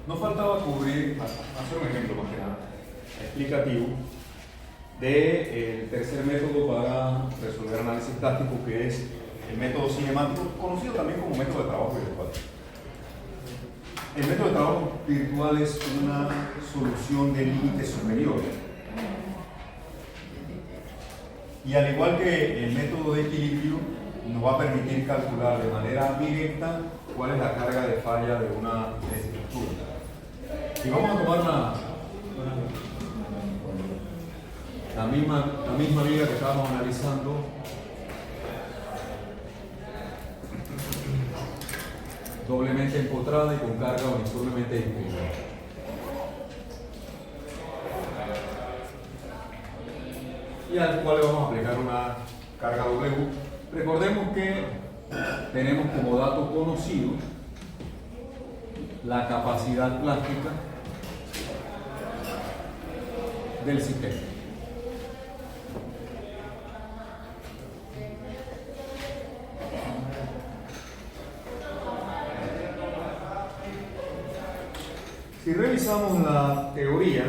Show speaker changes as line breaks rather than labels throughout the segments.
Nos faltaba cubrir, hacer un ejemplo más que nada, explicativo del tercer método para resolver análisis plástico, que es el método cinemático, conocido también como método de trabajo virtual. El método de trabajo virtual es una solución de límite superior. Y al igual que el método de equilibrio, nos va a permitir calcular de manera directa cuál es la carga de falla de una estructura. Y vamos a tomar la misma viga que estábamos analizando, doblemente empotrada y con carga uniformemente distribuida. Y al cual le vamos a aplicar una carga W. Recordemos que tenemos como dato conocido la capacidad plástica del sistema. Si revisamos la teoría,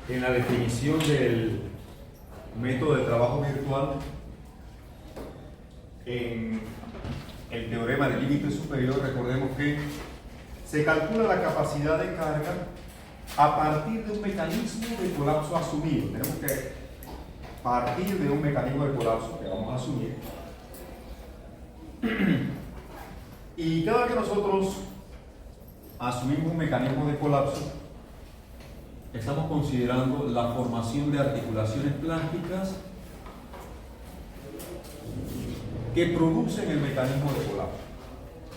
en la definición del método de trabajo virtual, en el teorema del límite superior, recordemos que se calcula la capacidad de carga a partir de un mecanismo de colapso asumido. Tenemos que partir de un mecanismo de colapso que vamos a asumir. Y cada vez que nosotros asumimos un mecanismo de colapso, estamos considerando la formación de articulaciones plásticas que producen el mecanismo de colapso.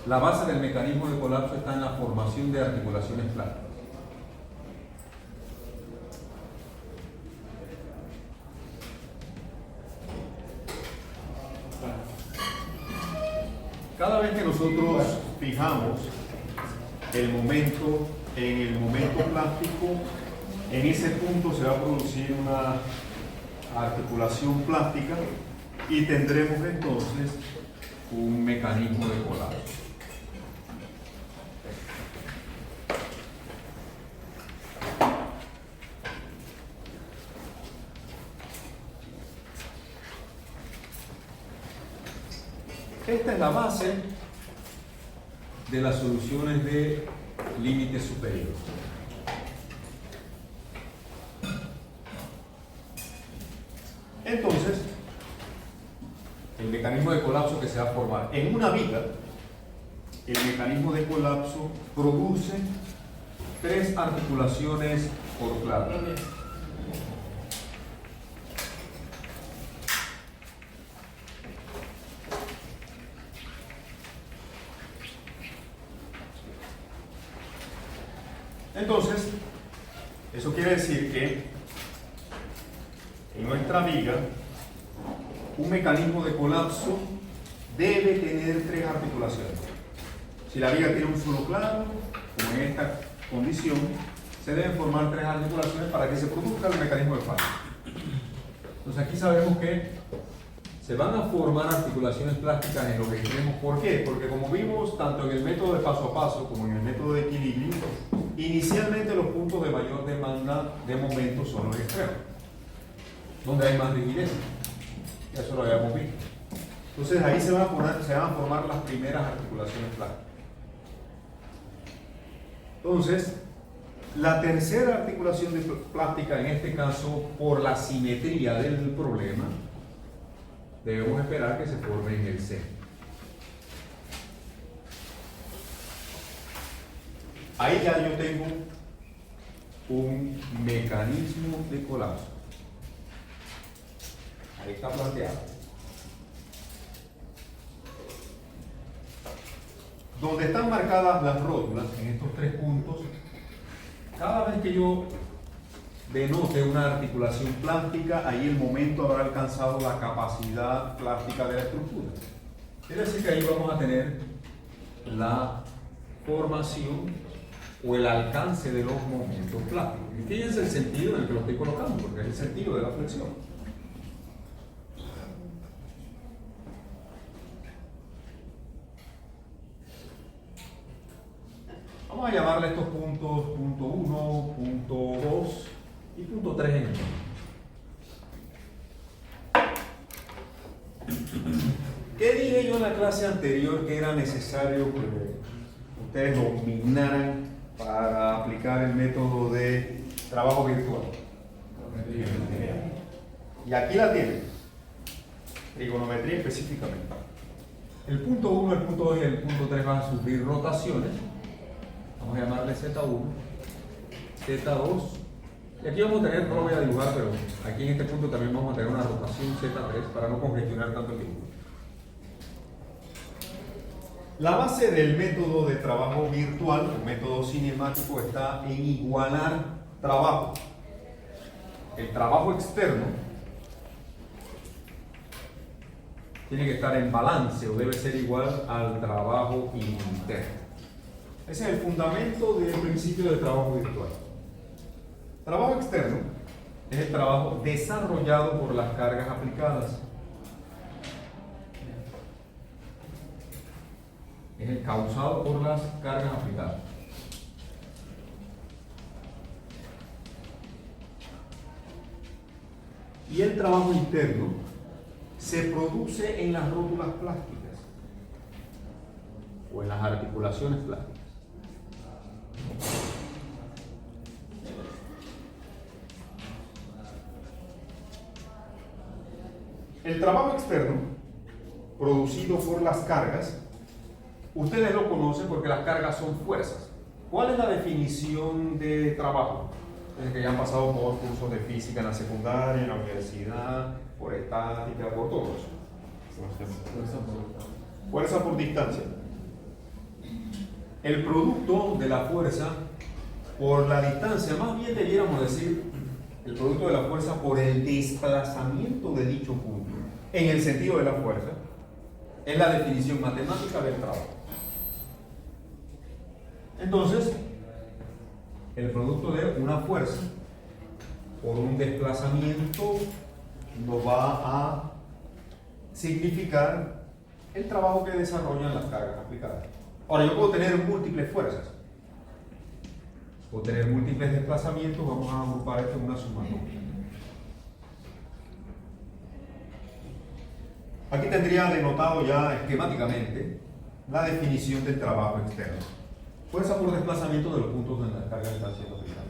La base del mecanismo de colapso está en la formación de articulaciones plásticas. Cada vez que nosotros fijamos el momento en el momento plástico, en ese punto se va a producir una articulación plástica y tendremos entonces un mecanismo de colapso. Esta es la base de las soluciones de límite superior. Entonces, el mecanismo de colapso que se va a formar en una viga, el mecanismo de colapso produce tres articulaciones por plano. Entonces, eso quiere decir que en nuestra viga, un mecanismo de colapso debe tener tres articulaciones. Si la viga tiene un solo plano, como en esta condición, se deben formar tres articulaciones para que se produzca el mecanismo de falla. Entonces aquí sabemos que se van a formar articulaciones plásticas en los extremos. ¿Por qué? Porque como vimos tanto en el método de paso a paso como en el método de equilibrio, inicialmente los puntos de mayor demanda de momento son los extremos, donde hay más rigidez. Eso lo habíamos visto. Entonces ahí se van a formar las primeras articulaciones plásticas. Entonces, la tercera articulación plástica, en este caso, por la simetría del problema, debemos esperar que se forme en el centro. Ahí ya yo tengo un mecanismo de colapso. Ahí está planteado. Donde están marcadas las rótulas, en estos 3 puntos, cada vez que yo denote una articulación plástica, ahí el momento habrá alcanzado la capacidad plástica de la estructura. Quiere decir que ahí vamos a tener la formación o el alcance de los momentos plásticos. Y fíjense el sentido en el que lo estoy colocando, porque es el sentido de la flexión. Vamos a llamarle a estos puntos punto 1, punto 2 y punto 3 en el medio. ¿Qué dije yo en la clase anterior que era necesario que ustedes dominaran para aplicar el método de trabajo virtual? Y aquí la tienen. Trigonometría específicamente. El punto 1, el punto 2 y el punto 3 van a sufrir rotaciones. Vamos a llamarle Z1, Z2. Y aquí vamos a tener, no lo voy a dibujar, pero aquí en este punto también vamos a tener una rotación Z3 para no congestionar tanto el dibujo. La base del método de trabajo virtual, el método cinemático, está en igualar trabajo. El trabajo externo tiene que estar en balance o debe ser igual al trabajo interno. Ese es el fundamento del principio de trabajo virtual. Trabajo externo es el trabajo desarrollado por las cargas aplicadas. Es el causado por las cargas aplicadas. Y el trabajo interno se produce en las rótulas plásticas o en las articulaciones plásticas. El trabajo externo, producido por las cargas, ustedes lo conocen porque las cargas son fuerzas. ¿Cuál es la definición de trabajo? Desde que ya han pasado por cursos de física en la secundaria, en la universidad, por estática, por todo eso. Fuerza por distancia. El producto de la fuerza por la distancia, más bien debiéramos decir el producto de la fuerza por el desplazamiento de dicho punto, en el sentido de la fuerza, es la definición matemática del trabajo. Entonces, el producto de una fuerza por un desplazamiento nos va a significar el trabajo que desarrollan las cargas aplicadas. Ahora, yo puedo tener múltiples fuerzas, puedo tener múltiples desplazamientos, vamos a agrupar esto en una sumatoria. Aquí tendría denotado ya esquemáticamente la definición del trabajo externo. Fuerza por desplazamiento de los puntos donde las cargas están siendo aplicadas.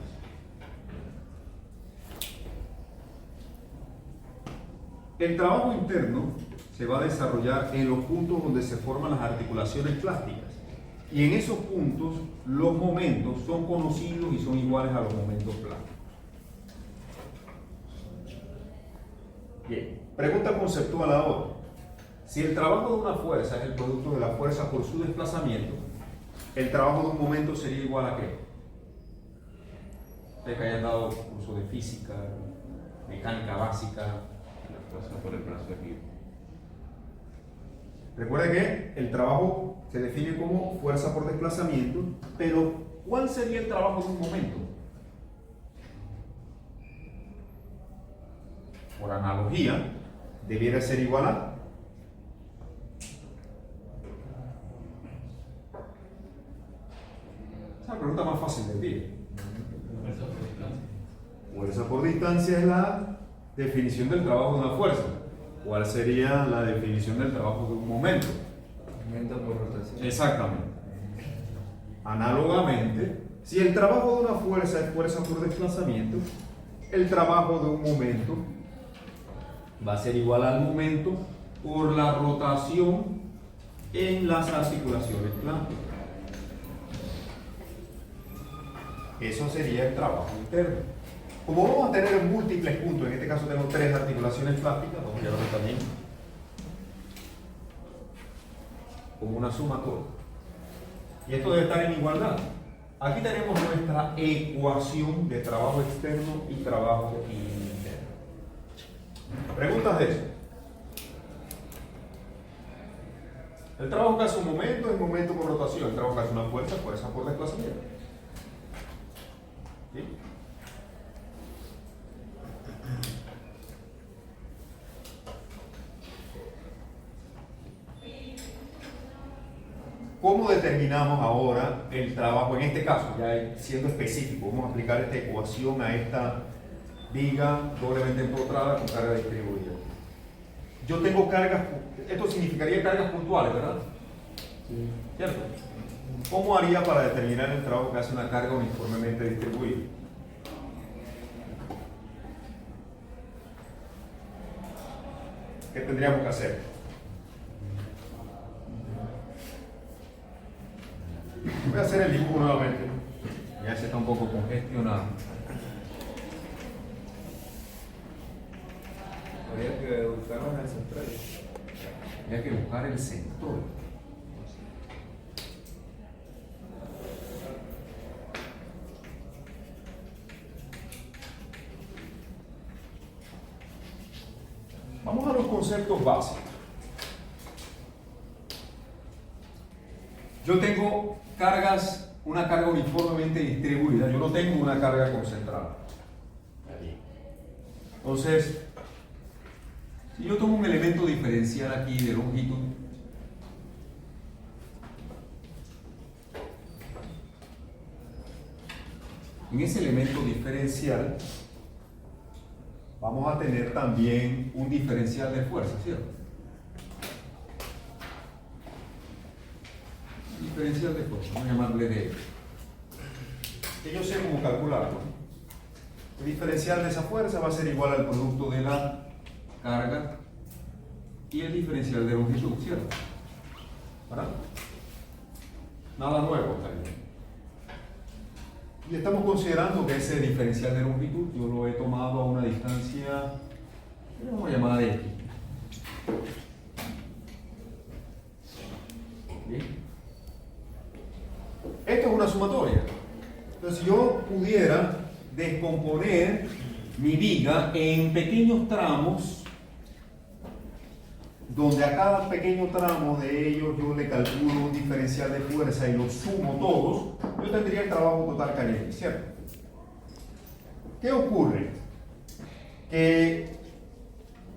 El trabajo interno se va a desarrollar en los puntos donde se forman las articulaciones plásticas. Y en esos puntos los momentos son conocidos y son iguales a los momentos plásticos. Bien, pregunta conceptual ahora. Si el trabajo de una fuerza es el producto de la fuerza por su desplazamiento, el trabajo de un momento sería igual a ¿qué? Ustedes que hayan dado curso de física, mecánica básica. La fuerza por el brazo aquí. Recuerden que el trabajo se define como fuerza por desplazamiento, pero ¿cuál sería el trabajo de un momento? Por analogía, debiera ser igual a esa pregunta más fácil de decir. Fuerza por distancia es la definición del trabajo de una fuerza. ¿Cuál sería la definición del trabajo de un momento?
Momento por rotación.
Exactamente. Análogamente, si el trabajo de una fuerza es fuerza por desplazamiento, el trabajo de un momento va a ser igual al momento por la rotación en las articulaciones plásticas. Eso sería el trabajo interno. Como vamos a tener múltiples puntos, en este caso tenemos 3 articulaciones plásticas, vamos a llevarlo también como una sumatoria. Y esto debe estar en igualdad. Aquí tenemos nuestra ecuación de trabajo externo y trabajo interno. ¿Preguntas de eso? El trabajo que hace un momento es momento por rotación. El trabajo que hace una fuerza, fuerza por desplazamiento. ¿Sí? ¿Cómo determinamos ahora el trabajo? En este caso, ya siendo específico, vamos a aplicar esta ecuación a esta viga doblemente empotrada con carga distribuida. Yo tengo cargas, esto significaría cargas puntuales, ¿verdad?
Sí.
¿Cierto? ¿Cómo haría para determinar el trabajo que hace una carga uniformemente distribuida? ¿Qué tendríamos que hacer? Voy a hacer el dibujo nuevamente. Ya se está un poco congestionado.
Habría que buscarlos en el central.
Hay que buscar el sector. Vamos a los conceptos básicos. Yo tengo cargas, una carga uniformemente distribuida. Yo no tengo una carga concentrada. Entonces, si yo tomo un elemento diferencial aquí de longitud, en ese elemento diferencial vamos a tener también un diferencial de fuerza, ¿cierto? Diferencial de fuerza, vamos a llamarle D. Que yo sé cómo calcularlo. El diferencial de esa fuerza va a ser igual al producto de la carga y el diferencial de longitud, ¿cierto? ¿Verdad? Nada nuevo también. Y estamos considerando que ese diferencial de longitud yo lo he tomado a una distancia, vamos a llamar X. ¿Bien? Esto es una sumatoria. Entonces, si yo pudiera descomponer mi viga en pequeños tramos, donde a cada pequeño tramo de ellos yo le calculo un diferencial de fuerza y los sumo todos, yo tendría el trabajo total caliente, ¿cierto? ¿Qué ocurre? Que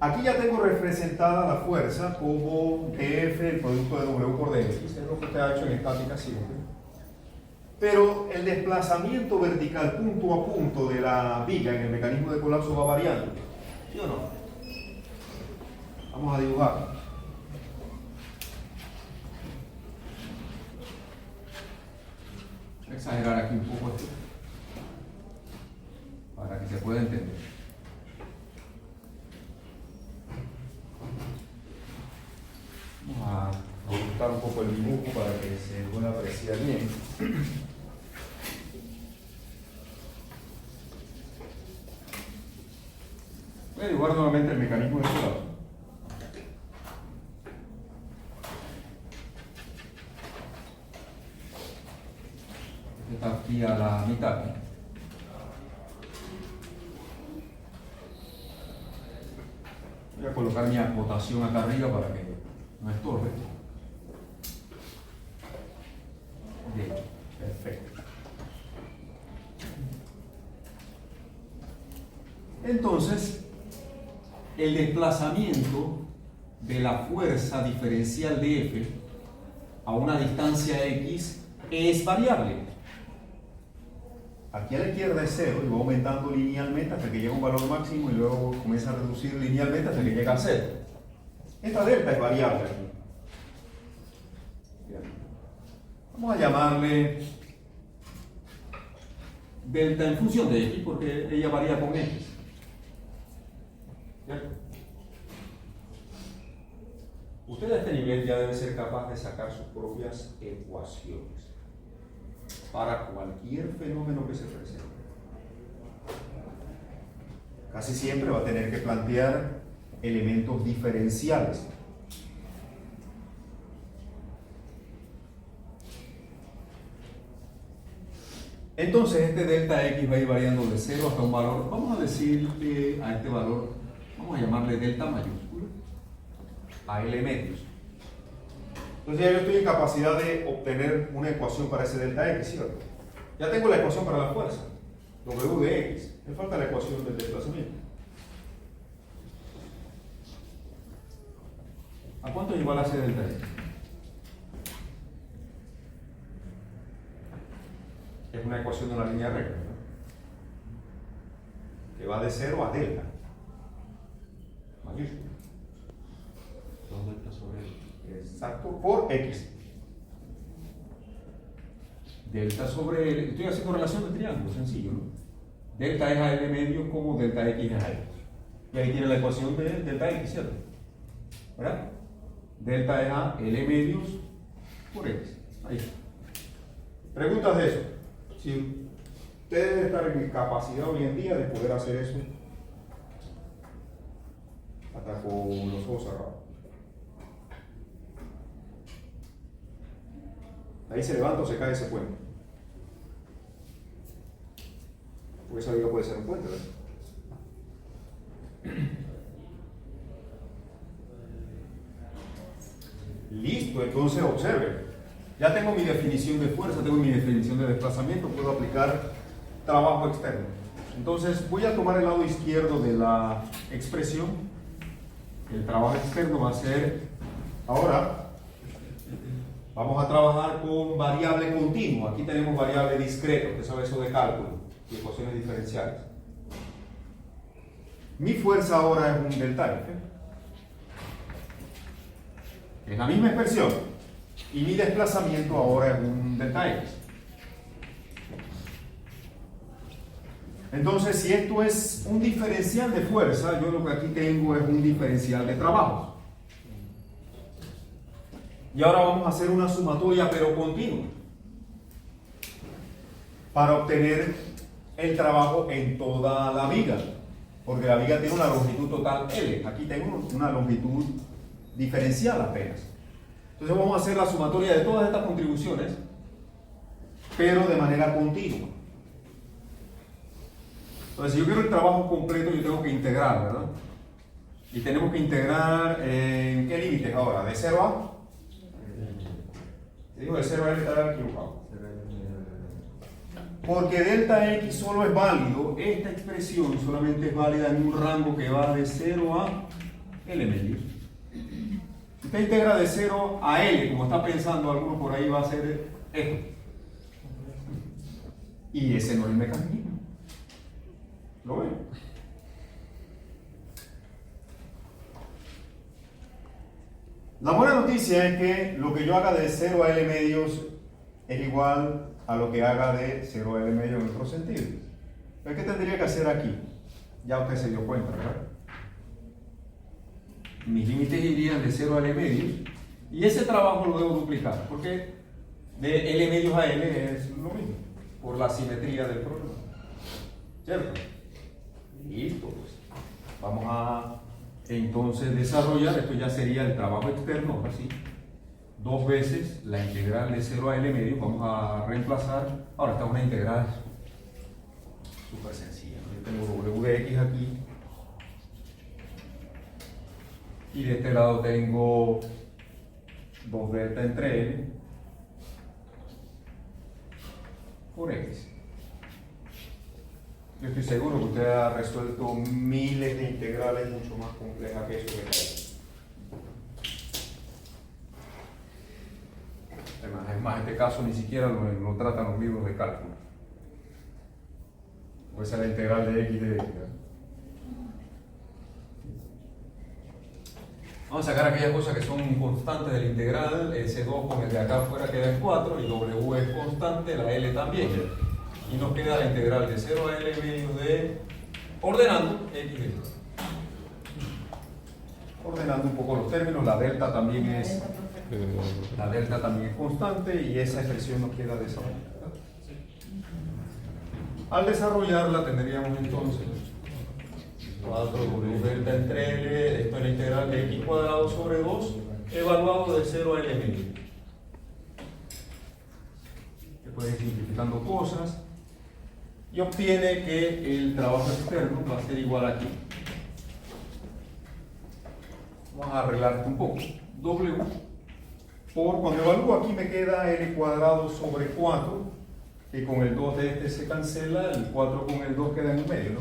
aquí ya tengo representada la fuerza como dF, el producto de W por dx, es lo que usted ha hecho en estática siempre. Pero el desplazamiento vertical punto a punto de la viga en el mecanismo de colapso va variando, ¿sí o no? Vamos a dibujar. Voy a exagerar aquí un poco esto para que se pueda entender. Vamos a ajustar un poco el dibujo para que se pueda apreciar bien. Voy a dibujar nuevamente el mecanismo de colapso. Este está aquí a la mitad. Voy a colocar mi acotación acá arriba para que no estorbe. Bien, perfecto. Entonces, el desplazamiento de la fuerza diferencial de F a una distancia X es variable. Aquí a la izquierda es 0 y va aumentando linealmente hasta que llega a un valor máximo y luego comienza a reducir linealmente hasta que llega a 0. Esta delta es variable aquí. Vamos a llamarle delta en función de X porque ella varía con X. ¿Cierto? Usted a este nivel ya debe ser capaz de sacar sus propias ecuaciones para cualquier fenómeno que se presente. Casi siempre va a tener que plantear elementos diferenciales. Entonces este delta X va a ir variando de 0 hasta un valor, vamos a decirle a este valor, vamos a llamarle delta mayúscula, a L medios. Entonces ya yo estoy en capacidad de obtener una ecuación para ese delta X, ¿cierto? Ya tengo la ecuación para la fuerza, W de X, me falta la ecuación del desplazamiento. ¿A cuánto es igual a ese delta X? Es una ecuación de una línea recta, ¿no? Que va de 0 a delta mayúscula.
Dos delta sobre L.
Exacto, por X. Delta sobre L, estoy haciendo relación de triángulo, sencillo, ¿no? Delta es a L medio como delta X es a X. Y ahí tiene la ecuación de delta X, ¿cierto? ¿Verdad? Delta es a L medios por X. Ahí está. Preguntas de eso. Si usted debe estar en capacidad hoy en día de poder hacer eso hasta con los ojos cerrados. Ahí se levanta o se cae ese puente. Porque esa viga puede ser un puente, ¿verdad? Listo, entonces observe. Ya tengo mi definición de fuerza, tengo mi definición de desplazamiento, puedo aplicar trabajo externo. Entonces voy a tomar el lado izquierdo de la expresión. El trabajo externo va a ser, ahora, vamos a trabajar con variable continua. Aquí tenemos variable discreta, usted sabe eso de cálculo y ecuaciones diferenciales. Mi fuerza ahora es un delta F. Es la misma expresión. Y mi desplazamiento ahora es un delta X. Entonces, si esto es un diferencial de fuerza, yo lo que aquí tengo es un diferencial de trabajo. Y ahora vamos a hacer una sumatoria pero continua para obtener el trabajo en toda la viga, porque la viga tiene una longitud total L. Aquí tengo una longitud diferencial apenas. Entonces vamos a hacer la sumatoria de todas estas contribuciones, pero de manera continua. Entonces, si yo quiero el trabajo completo, yo tengo que integrar, ¿verdad? Y tenemos que integrar en qué límites ahora, de 0 a. Te digo de 0 a L, estará equivocado. Porque delta X solo es válido, esta expresión solamente es válida en un rango que va de 0 a L medios. Si usted integra de 0 a L, como está pensando alguno por ahí, va a ser esto. Y ese no es el mecanismo. ¿Lo ven? La buena noticia es que lo que yo haga de 0 a L medios es igual a lo que haga de 0 a L medios en otro sentido. ¿Pero qué tendría que hacer aquí? Ya usted se dio cuenta, ¿verdad? Mis límites irían de 0 a L medios y ese trabajo lo debo duplicar porque de L medios a L es lo mismo por la simetría del problema, ¿cierto? Listo, pues vamos a entonces desarrollar, esto ya sería el trabajo externo, así, dos veces la integral de 0 a L medios, vamos a reemplazar, ahora está una integral súper sencilla, ¿no? Yo tengo W de X aquí. Y de este lado tengo 2 delta entre L por X. Yo estoy seguro que usted ha resuelto miles de integrales mucho más complejas que eso que hay. Es más, en este caso ni siquiera lo tratan los libros de cálculo. Puede ser la integral de X de X, ¿verdad? Vamos a sacar aquellas cosas que son constantes del integral, ese 2 con el de acá afuera queda en 4 y W es constante, la L también. Y nos queda la integral de 0 a L medios de, ordenando, X de X. Ordenando un poco los términos, la delta también es constante y esa expresión nos queda de esa manera. Al desarrollarla tendríamos entonces 4W delta entre L, esto es la integral de X cuadrado sobre 2, evaluado de 0 a L medio. Se pueden ir simplificando cosas. y obtiene que el trabajo externo va a ser igual aquí. Vamos a arreglar esto un poco. W por, cuando evalúo aquí me queda L cuadrado sobre 4, que con el 2 de este se cancela, el 4 con el 2 queda en un medio, ¿no?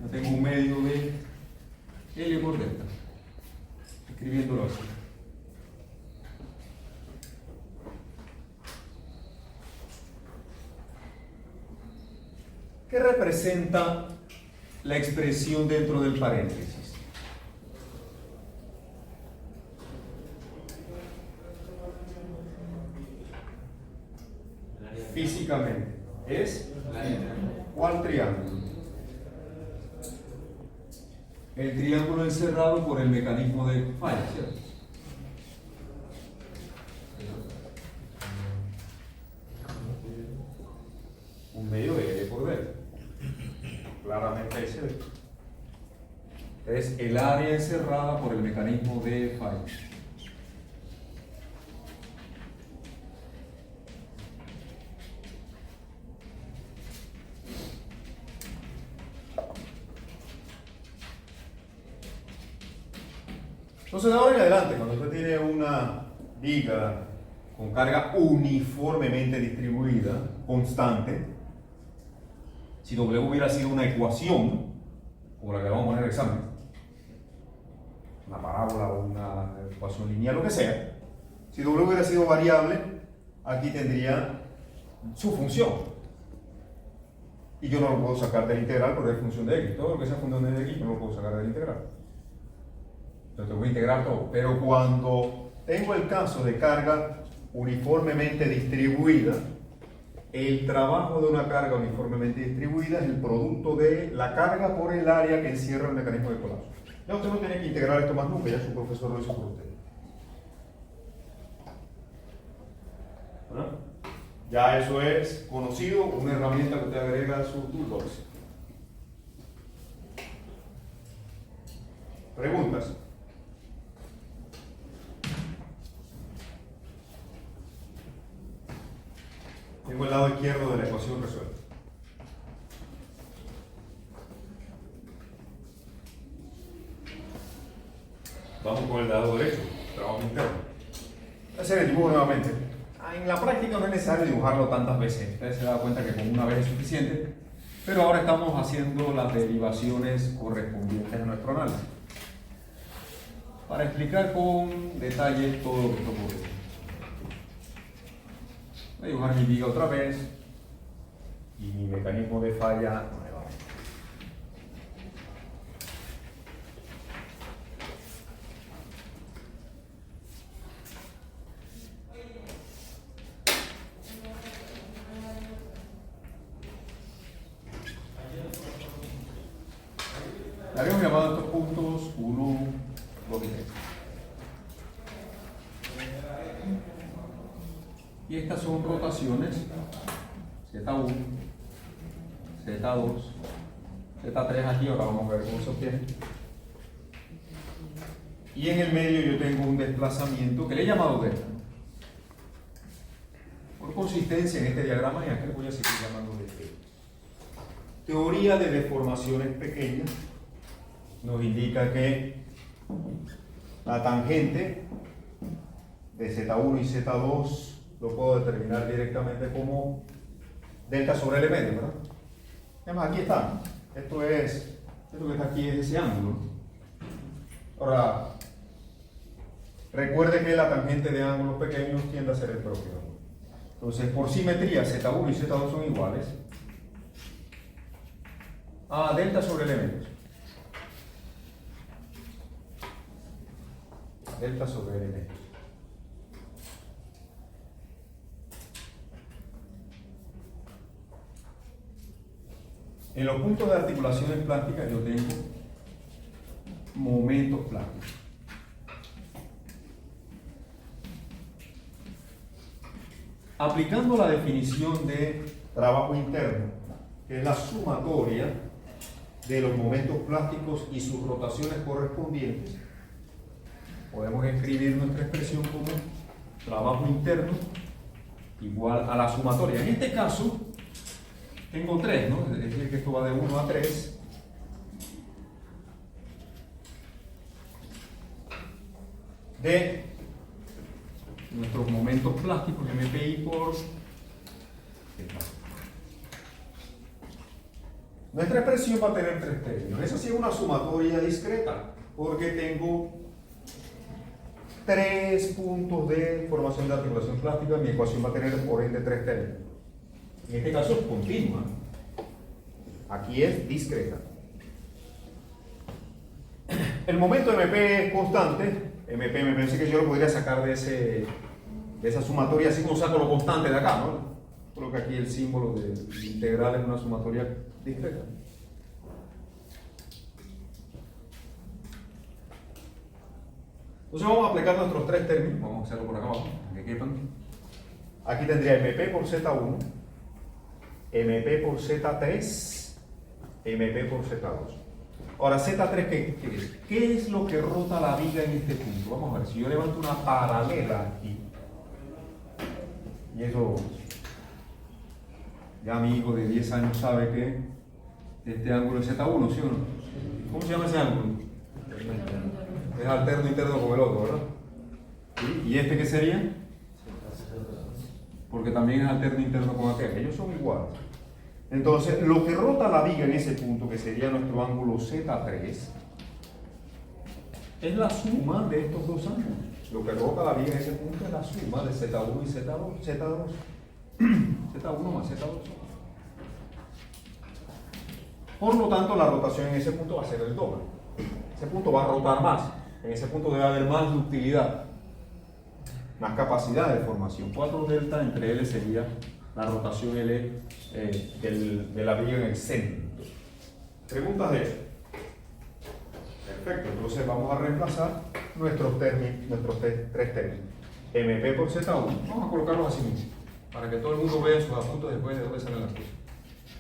Yo tengo un medio de L por delta, escribiéndolo así. ¿Qué representa la expresión dentro del paréntesis? Físicamente, ¿es cuál triángulo? El triángulo encerrado por el mecanismo de falla, ¿cierto? Un medio de L por delta. Claramente ese ve. Es el área encerrada por el mecanismo de falla. Entonces, de ahora en adelante, cuando usted tiene una viga con carga uniformemente distribuida, constante, si W hubiera sido una ecuación, como la que vamos a poner en el examen, una parábola o una ecuación lineal, lo que sea, si W hubiera sido variable, aquí tendría su función. Y yo no lo puedo sacar del integral porque es función de x. Todo lo que sea función de x no lo puedo sacar del integral. Entonces voy a integrar todo. Pero cuando tengo el caso de carga uniformemente distribuida, el trabajo de una carga uniformemente distribuida es el producto de la carga por el área que encierra el mecanismo de colapso. Ya usted no tiene que integrar esto más nunca, ya su profesor lo hizo por usted. ¿Ah? Ya eso es conocido, una herramienta que usted agrega a su toolbox. ¿Preguntas? Tengo el lado izquierdo de la ecuación resuelta. Vamos con el lado derecho, trabajo interno. Voy a hacer el dibujo nuevamente. En la práctica no es necesario dibujarlo tantas veces. Ustedes se dan cuenta que con una vez es suficiente. Pero ahora estamos haciendo las derivaciones correspondientes a nuestro análisis. Para explicar con detalle todo lo que está ocurriendo. Voy a dibujar mi viga otra vez y mi mecanismo de falla nuevamente. Le habíamos llamado a estos puntos 1, 2 y 3. Y estas son rotaciones, Z1, Z2, Z3 aquí, ahora vamos a ver cómo se obtiene. Y en el medio yo tengo un desplazamiento que le he llamado delta. Por consistencia en este diagrama y aquel voy a seguir llamando delta. Teoría de deformaciones pequeñas nos indica que la tangente de Z1 y Z2 lo puedo determinar directamente como delta sobre L medio, ¿verdad? Además, aquí está. Esto que está aquí es ese ángulo. Ahora, recuerde que la tangente de ángulos pequeños tiende a ser el propio. Entonces, por simetría, Z1 y Z2 son iguales a delta sobre L medio. Delta sobre L medio. En los puntos de articulaciones plásticas yo tengo momentos plásticos. Aplicando la definición de trabajo interno, que es la sumatoria de los momentos plásticos y sus rotaciones correspondientes, podemos escribir nuestra expresión como trabajo interno igual a la sumatoria. En este caso, tengo 3, ¿no? Es decir, que esto va de 1 a 3. De nuestros momentos plásticos, MPI por θ. Nuestra expresión va a tener 3 términos. Eso sí es una sumatoria discreta, porque tengo 3 puntos de formación de articulación plástica. Mi ecuación va a tener por ende 3 términos. En este caso es continua. Aquí es discreta. El momento MP es constante. MP me parece que yo lo podría sacar de esa sumatoria así como saco lo constante de acá, ¿no? Creo que aquí el símbolo de integral es una sumatoria discreta. Entonces vamos a aplicar nuestros 3 términos. Vamos a hacerlo por acá abajo, que quepan. Aquí tendría MP por Z1, MP por Z3, MP por Z2. Ahora, Z3, ¿qué es? ¿Qué es lo que rota la viga en este punto? Vamos a ver, si yo levanto una paralela aquí, y eso, ya mi hijo de 10 años sabe que este ángulo es Z1, ¿sí o no? ¿Cómo se llama ese ángulo? Es alterno interno con el otro, ¿verdad? ¿Sí? ¿Y este qué sería? Porque también es alterno interno con aquel. Ellos son iguales. Entonces, lo que rota la viga en ese punto, que sería nuestro ángulo Z3, es la suma de estos dos ángulos. Lo que rota la viga en ese punto es la suma de Z1 y Z2. Z1 más Z2. Por lo tanto, la rotación en ese punto va a ser el doble. Ese punto va a rotar más. En ese punto debe haber más ductilidad, más capacidad de formación. 4 delta entre L sería la rotación L de la viga en el centro. ¿Preguntas de eso? Perfecto, entonces vamos a reemplazar nuestros 3 términos. MP por Z1, vamos a colocarlos así mismo, para que todo el mundo vea sus apuntes después de dónde salen las cosas.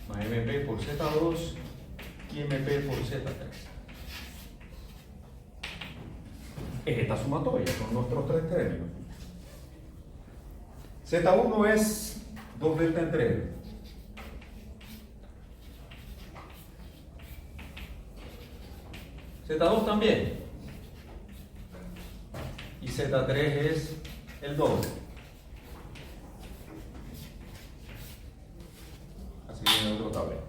Más MP por Z2 y MP por Z3. Es esta sumatoria, son nuestros 3 términos. Z1 es 2 delta entre L. Z2 también. Y Z3 es el doble. Así viene el otro tablero.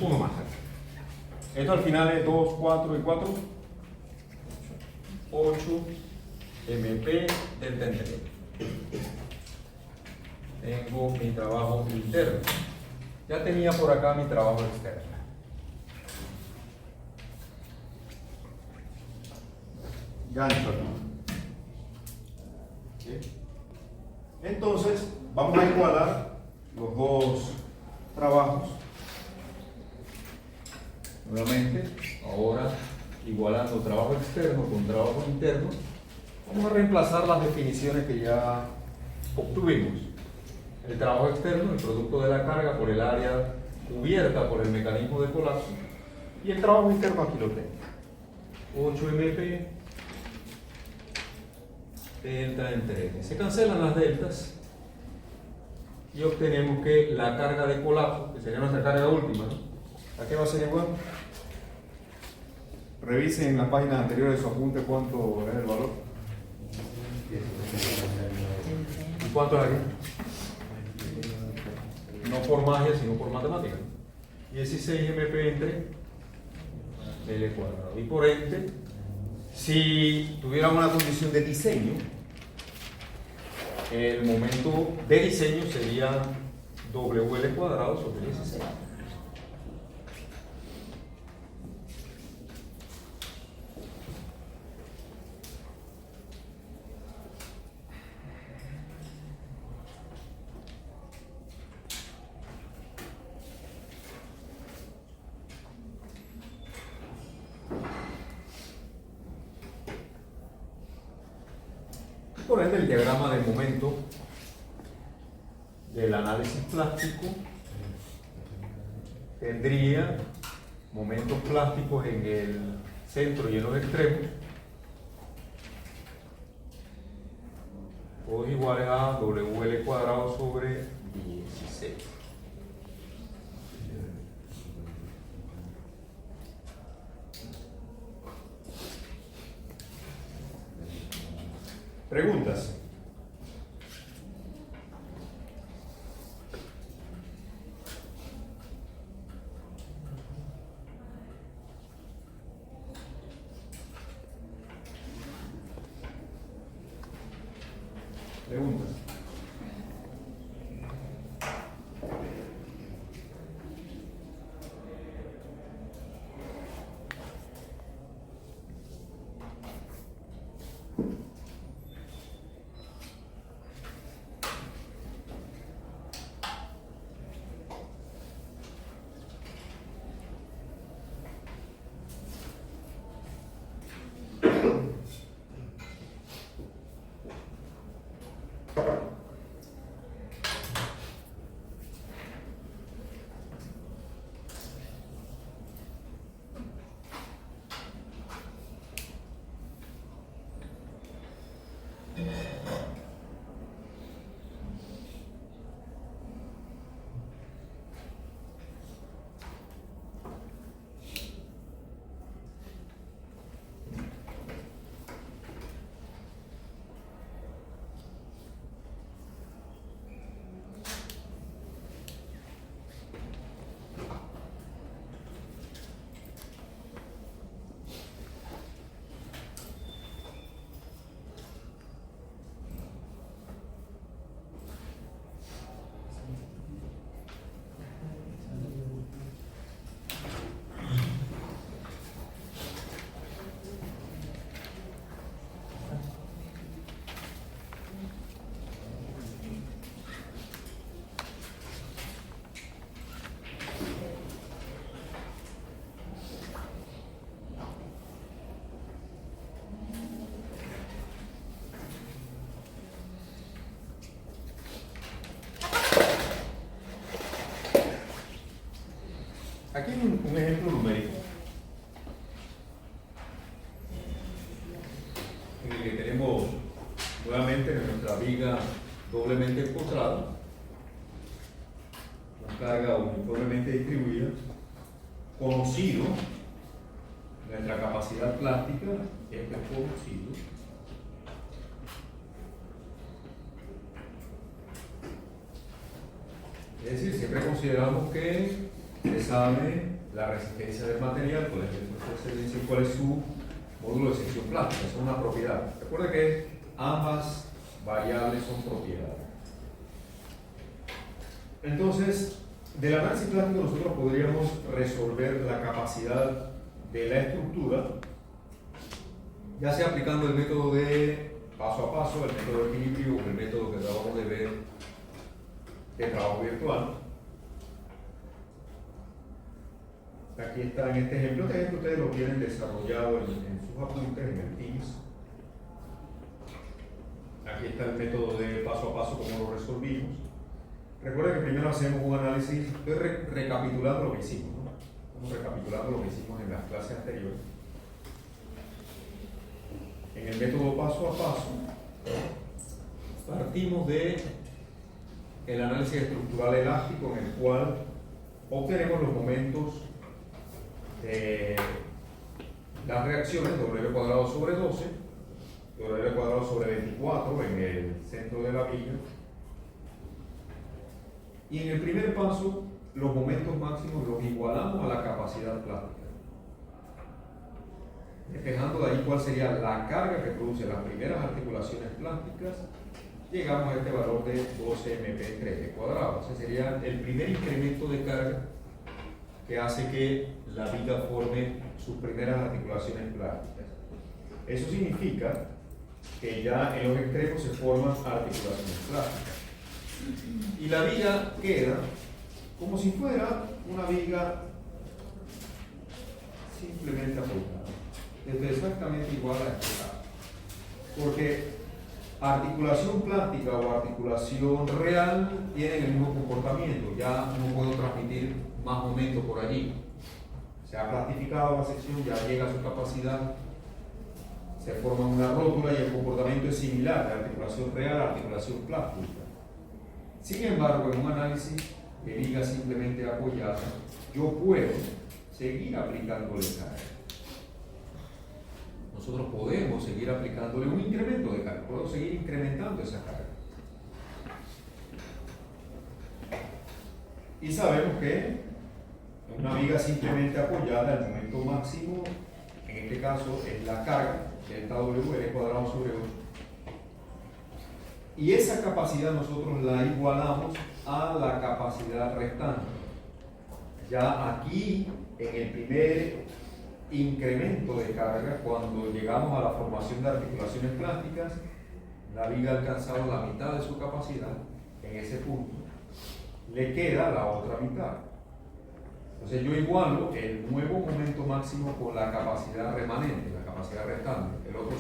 Uno más. Esto al final es 2, 4 y 4. 8 MP delta entre L. Tengo mi trabajo interno. Ya tenía por acá mi trabajo externo. Gancho aquí. ¿Sí? Entonces, vamos a igualar los dos trabajos. Nuevamente, ahora igualando trabajo externo con trabajo interno, vamos a reemplazar las definiciones que ya obtuvimos. El trabajo externo, el producto de la carga por el área cubierta por el mecanismo de colapso, y el trabajo interno aquí lo tengo. 8 MP delta entre N. Se cancelan las deltas y obtenemos que la carga de colapso, que sería nuestra carga última, ¿no? ¿A qué va a ser igual? Revisen en las páginas anteriores de su apunte cuánto es el valor. ¿Y cuánto es aquí? No por magia, sino por matemática. 16 MP entre L cuadrado. Y por ende, si tuviera una condición de diseño, el momento de diseño sería WL cuadrado sobre 16. Por ende, el diagrama de momento del análisis plástico tendría momentos plásticos en el centro y en los extremos, Todos iguales a WL cuadrado sobre 16. ¿Preguntas? Preguntas. Aquí hay un ejemplo numérico en el que tenemos nuevamente nuestra viga doblemente empotrada, con carga uniformemente distribuida, conocido nuestra capacidad plástica, esto es conocido. Es decir, siempre consideramos que se sabe la resistencia del material, cuál es su módulo de sección plástica, es una propiedad. Recuerda que ambas variables son propiedades. Entonces, del análisis plástico nosotros podríamos resolver la capacidad de la estructura, ya sea aplicando el método de paso a paso, el método de equilibrio o el método que acabamos de ver de trabajo virtual. Aquí está en este ejemplo, ustedes lo tienen desarrollado en sus apuntes, en el Teams. Aquí está el método de paso a paso, cómo lo resolvimos. Recuerden que primero hacemos un análisis, estoy recapitulando lo que hicimos, ¿no? Estamos recapitulando lo que hicimos en las clases anteriores. En el método paso a paso, partimos de el análisis estructural elástico, en el cual obtenemos los momentos de las reacciones W cuadrado sobre 12, W cuadrado sobre 24 en el centro de la viga, y en el primer paso los momentos máximos los igualamos a la capacidad plástica, despejando de ahí cuál sería la carga que produce las primeras articulaciones plásticas. Llegamos a este valor de 12 MP3 cuadrado. Ese sería el primer incremento de carga que hace que la viga forme sus primeras articulaciones plásticas. Eso significa que ya en los extremos se forman articulaciones plásticas. Y la viga queda como si fuera una viga simplemente apoyada. Es exactamente igual a esta. Porque articulación plástica o articulación real tienen el mismo comportamiento. Ya no puedo transmitir más momento por allí. Se ha plastificado la sección, ya llega a su capacidad, se forma una rótula y el comportamiento es similar de articulación real a articulación plástica. Sin embargo, en un análisis de viga simplemente apoyada, yo puedo seguir aplicándole carga. Nosotros podemos seguir aplicándole un incremento de carga, puedo seguir incrementando esa carga. Y sabemos que una viga simplemente apoyada, el momento máximo, en este caso es la carga, delta W, L cuadrado sobre 8. Y esa capacidad nosotros la igualamos a la capacidad restante. Ya aquí, en el primer incremento de carga, cuando llegamos a la formación de articulaciones plásticas, la viga ha alcanzado la mitad de su capacidad en ese punto. Le queda la otra mitad. Entonces yo igualo el nuevo momento máximo con la capacidad remanente, la capacidad restante, el otro 50%.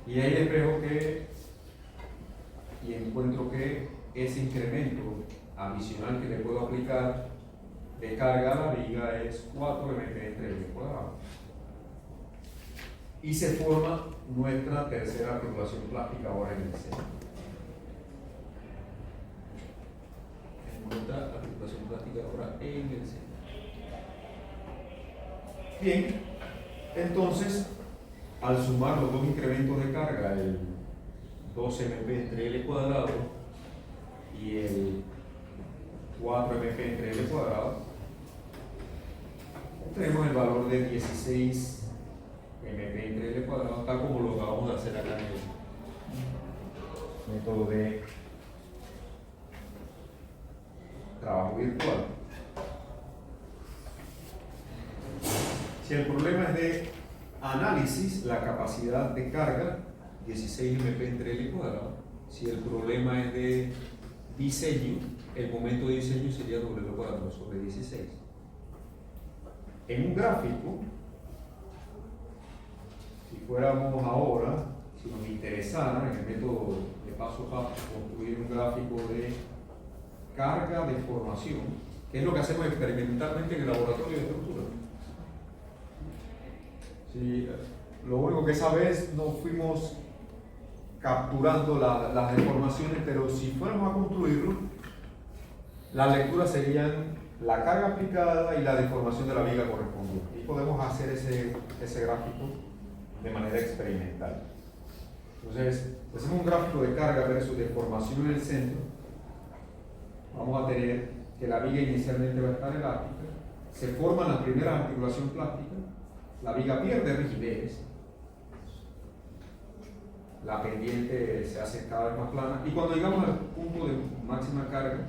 Y ahí expreso y encuentro que ese incremento adicional que le puedo aplicar de carga a la viga es 4 MP entre L cuadrado. Y se forma nuestra tercera articulación plástica ahora en el centro. Nuestra articulación plástica ahora en el centro. Bien, entonces, al sumar los dos incrementos de carga, el 12 MP entre L cuadrado y el 4 MP entre L cuadrado, tenemos el valor de 16 MP entre L cuadrado, tal como lo acabamos de hacer acá en el método de trabajo virtual. Si el problema es de análisis, la capacidad de carga, 16 MP entre L cuadrado. Si el problema es de diseño, el momento de diseño sería W cuadrado sobre 16. En un gráfico, si fuéramos ahora, si nos interesara en el método de paso a paso construir un gráfico de carga de formación, que es lo que hacemos experimentalmente en el laboratorio de estructura. Sí, lo único que esa vez no fuimos capturando las deformaciones, pero si fuéramos a construirlo, las lecturas serían la carga aplicada y la deformación de la viga correspondiente. Y podemos hacer ese gráfico de manera experimental. Entonces, hacemos un gráfico de carga versus deformación en el centro. Vamos a tener que la viga inicialmente va a estar elástica, se forma la primera articulación plástica, la viga pierde rigidez, la pendiente se hace cada vez más plana, y cuando llegamos al punto de máxima carga,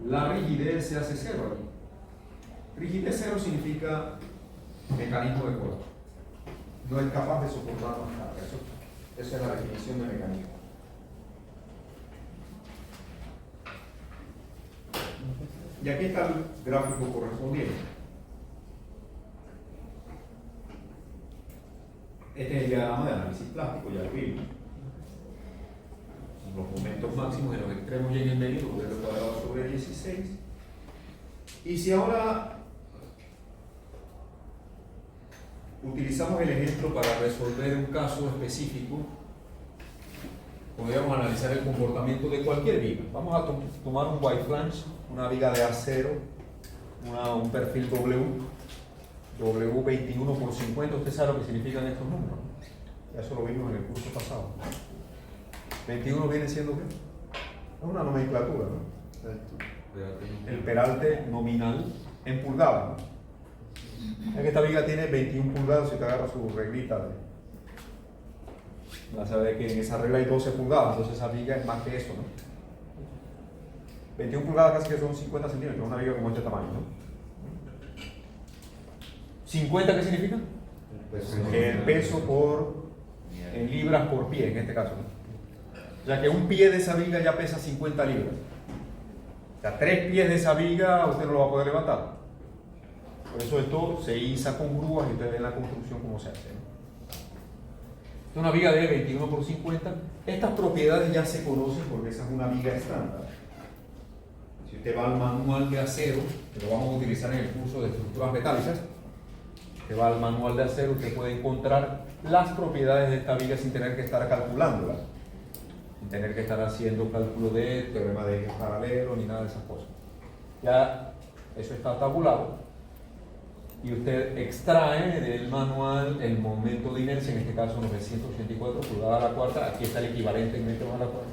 la rigidez se hace cero aquí. Rigidez cero significa mecanismo de cuerpo. No es capaz de soportar más carga. Esa es la definición de mecanismo. Y aquí está el gráfico correspondiente. Este es el diagrama de análisis plástico, ya lo vimos. Los momentos máximos en los extremos y en el medio, W cuadrado sobre 16. Y si ahora utilizamos el ejemplo para resolver un caso específico, podríamos analizar el comportamiento de cualquier viga. Vamos a tomar un white flange, una viga de acero, un perfil W21 por 50. Usted sabe lo que significan estos números, ¿no? Eso lo vimos en el curso pasado. 21 viene siendo ¿qué? Es una nomenclatura, ¿no? El peralte nominal en pulgadas, ¿no? Es que esta viga tiene 21 pulgadas si te agarras su reglita vas a ver que en esa regla hay 12 pulgadas, entonces esa viga es más que eso, ¿no? 21 pulgadas casi que son 50 centímetros, una viga como este tamaño, ¿no? ¿50 qué significa? El peso en libras por pie, en este caso, ¿no? O sea que un pie de esa viga ya pesa 50 libras. O sea, 3 pies de esa viga usted no lo va a poder levantar. Por eso esto se iza con grúas y usted ve en la construcción cómo se hace, ¿no? Es una viga de 21 por 50. Estas propiedades ya se conocen porque esa es una viga estándar. Si usted va al manual de acero, que lo vamos a utilizar en el curso de estructuras metálicas,
Usted va al manual de acero, usted puede encontrar las propiedades de esta viga sin tener que estar calculándolas, sin tener que estar haciendo cálculo de teorema de ejes paralelos ni nada de esas cosas. Ya eso está tabulado y usted extrae del manual el momento de inercia, en este caso 984 pulgadas a la cuarta, aquí está el equivalente en metros a la cuarta,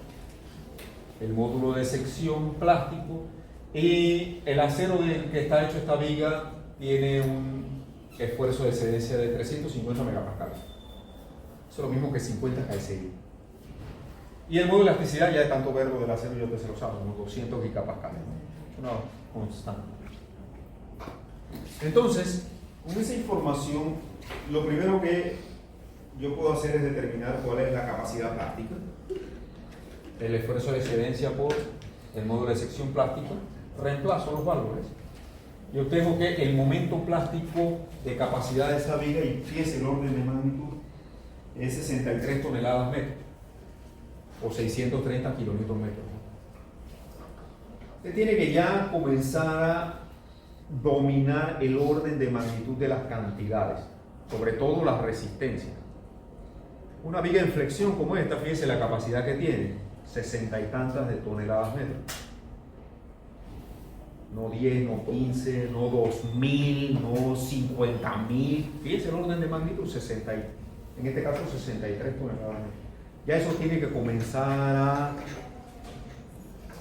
el módulo de sección plástico, y el acero del que está hecho esta viga tiene un esfuerzo de excedencia de 350 megapascales. Eso es lo mismo que 50 KSI. Y el módulo de elasticidad, ya de tanto verbo del acero, yo te se lo sabe, unos 200 gigapascales. Una constante.
Entonces, con esa información, lo primero que yo puedo hacer es determinar cuál es la capacidad plástica.
El esfuerzo de excedencia por el módulo de sección plástica, reemplazo los valores. Yo tengo que el momento plástico de capacidad de esa viga, y fíjese el orden de magnitud, es 63 toneladas metro, o 630 kilonewton metros.
Usted tiene que ya comenzar a dominar el orden de magnitud de las cantidades, sobre todo las resistencias. Una viga en flexión como esta, fíjese la capacidad que tiene, 60 y tantas de toneladas metro. No 10, no 15, no 2000, no 50.000. Fíjense el orden de magnitud, 60, en este caso 63 toneladas. Ya eso tiene que comenzar a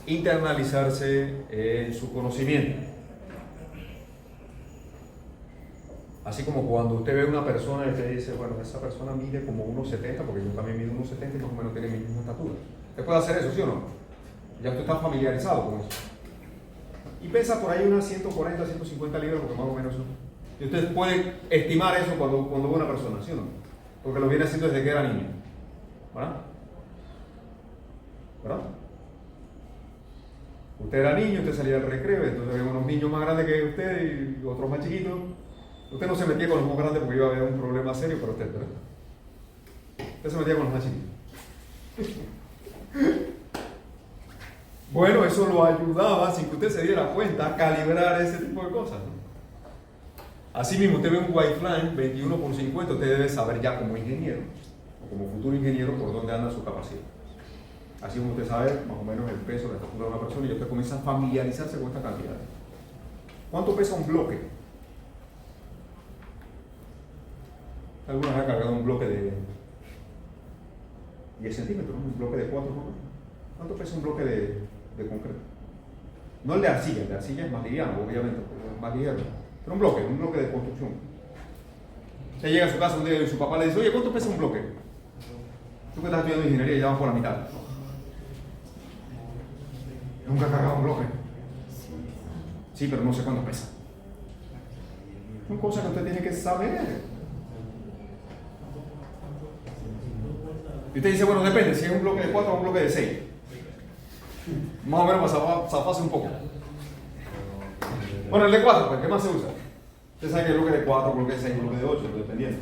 internalizarse en su conocimiento. Así como cuando usted ve a una persona y usted dice, bueno, esa persona mide como 1,70, porque yo también mido 1,70 y más o menos tiene mi misma estatura. Usted puede hacer eso, ¿sí o no? Ya usted está familiarizado con eso. Y pesa por ahí unas 140, 150 libras, porque más o menos eso. Y usted puede estimar eso cuando ve a una persona, ¿sí o no? Porque lo viene haciendo desde que era niño. ¿Verdad? ¿Verdad? Usted era niño, usted salía al recreo, entonces había unos niños más grandes que usted y otros más chiquitos. Usted no se metía con los más grandes porque iba a haber un problema serio para usted, ¿verdad? Usted se metía con los más chiquitos. Bueno, eso lo ayudaba, sin que usted se diera cuenta, a calibrar ese tipo de cosas, ¿no? Así mismo, usted ve un white line 21x50, usted debe saber ya como ingeniero, o como futuro ingeniero, por dónde anda su capacidad. Así como usted sabe más o menos el peso, la estatura de una persona, y usted comienza a familiarizarse con esta cantidad. ¿Cuánto pesa un bloque? ¿Alguna vez ha cargado un bloque de 10 centímetros, un bloque de 4? ¿Cuánto pesa un bloque de concreto? No el de arcilla es más liviano, obviamente, es más ligero. Pero un bloque de construcción. Usted llega a su casa un día y su papá le dice, oye, ¿cuánto pesa un bloque? Tú que estás estudiando ingeniería y ya vas por la mitad. ¿Nunca has cargado un bloque? Sí, pero no sé cuánto pesa. Son cosas que usted tiene que saber. Y usted dice, bueno, depende, si es un bloque de 4 o un bloque de 6. Más o menos para zafarse un poco. Bueno, el de 4, pues, ¿qué más se usa? Usted sabe que el bloque de 4, bloque de 6, bloque de 8, dependiendo.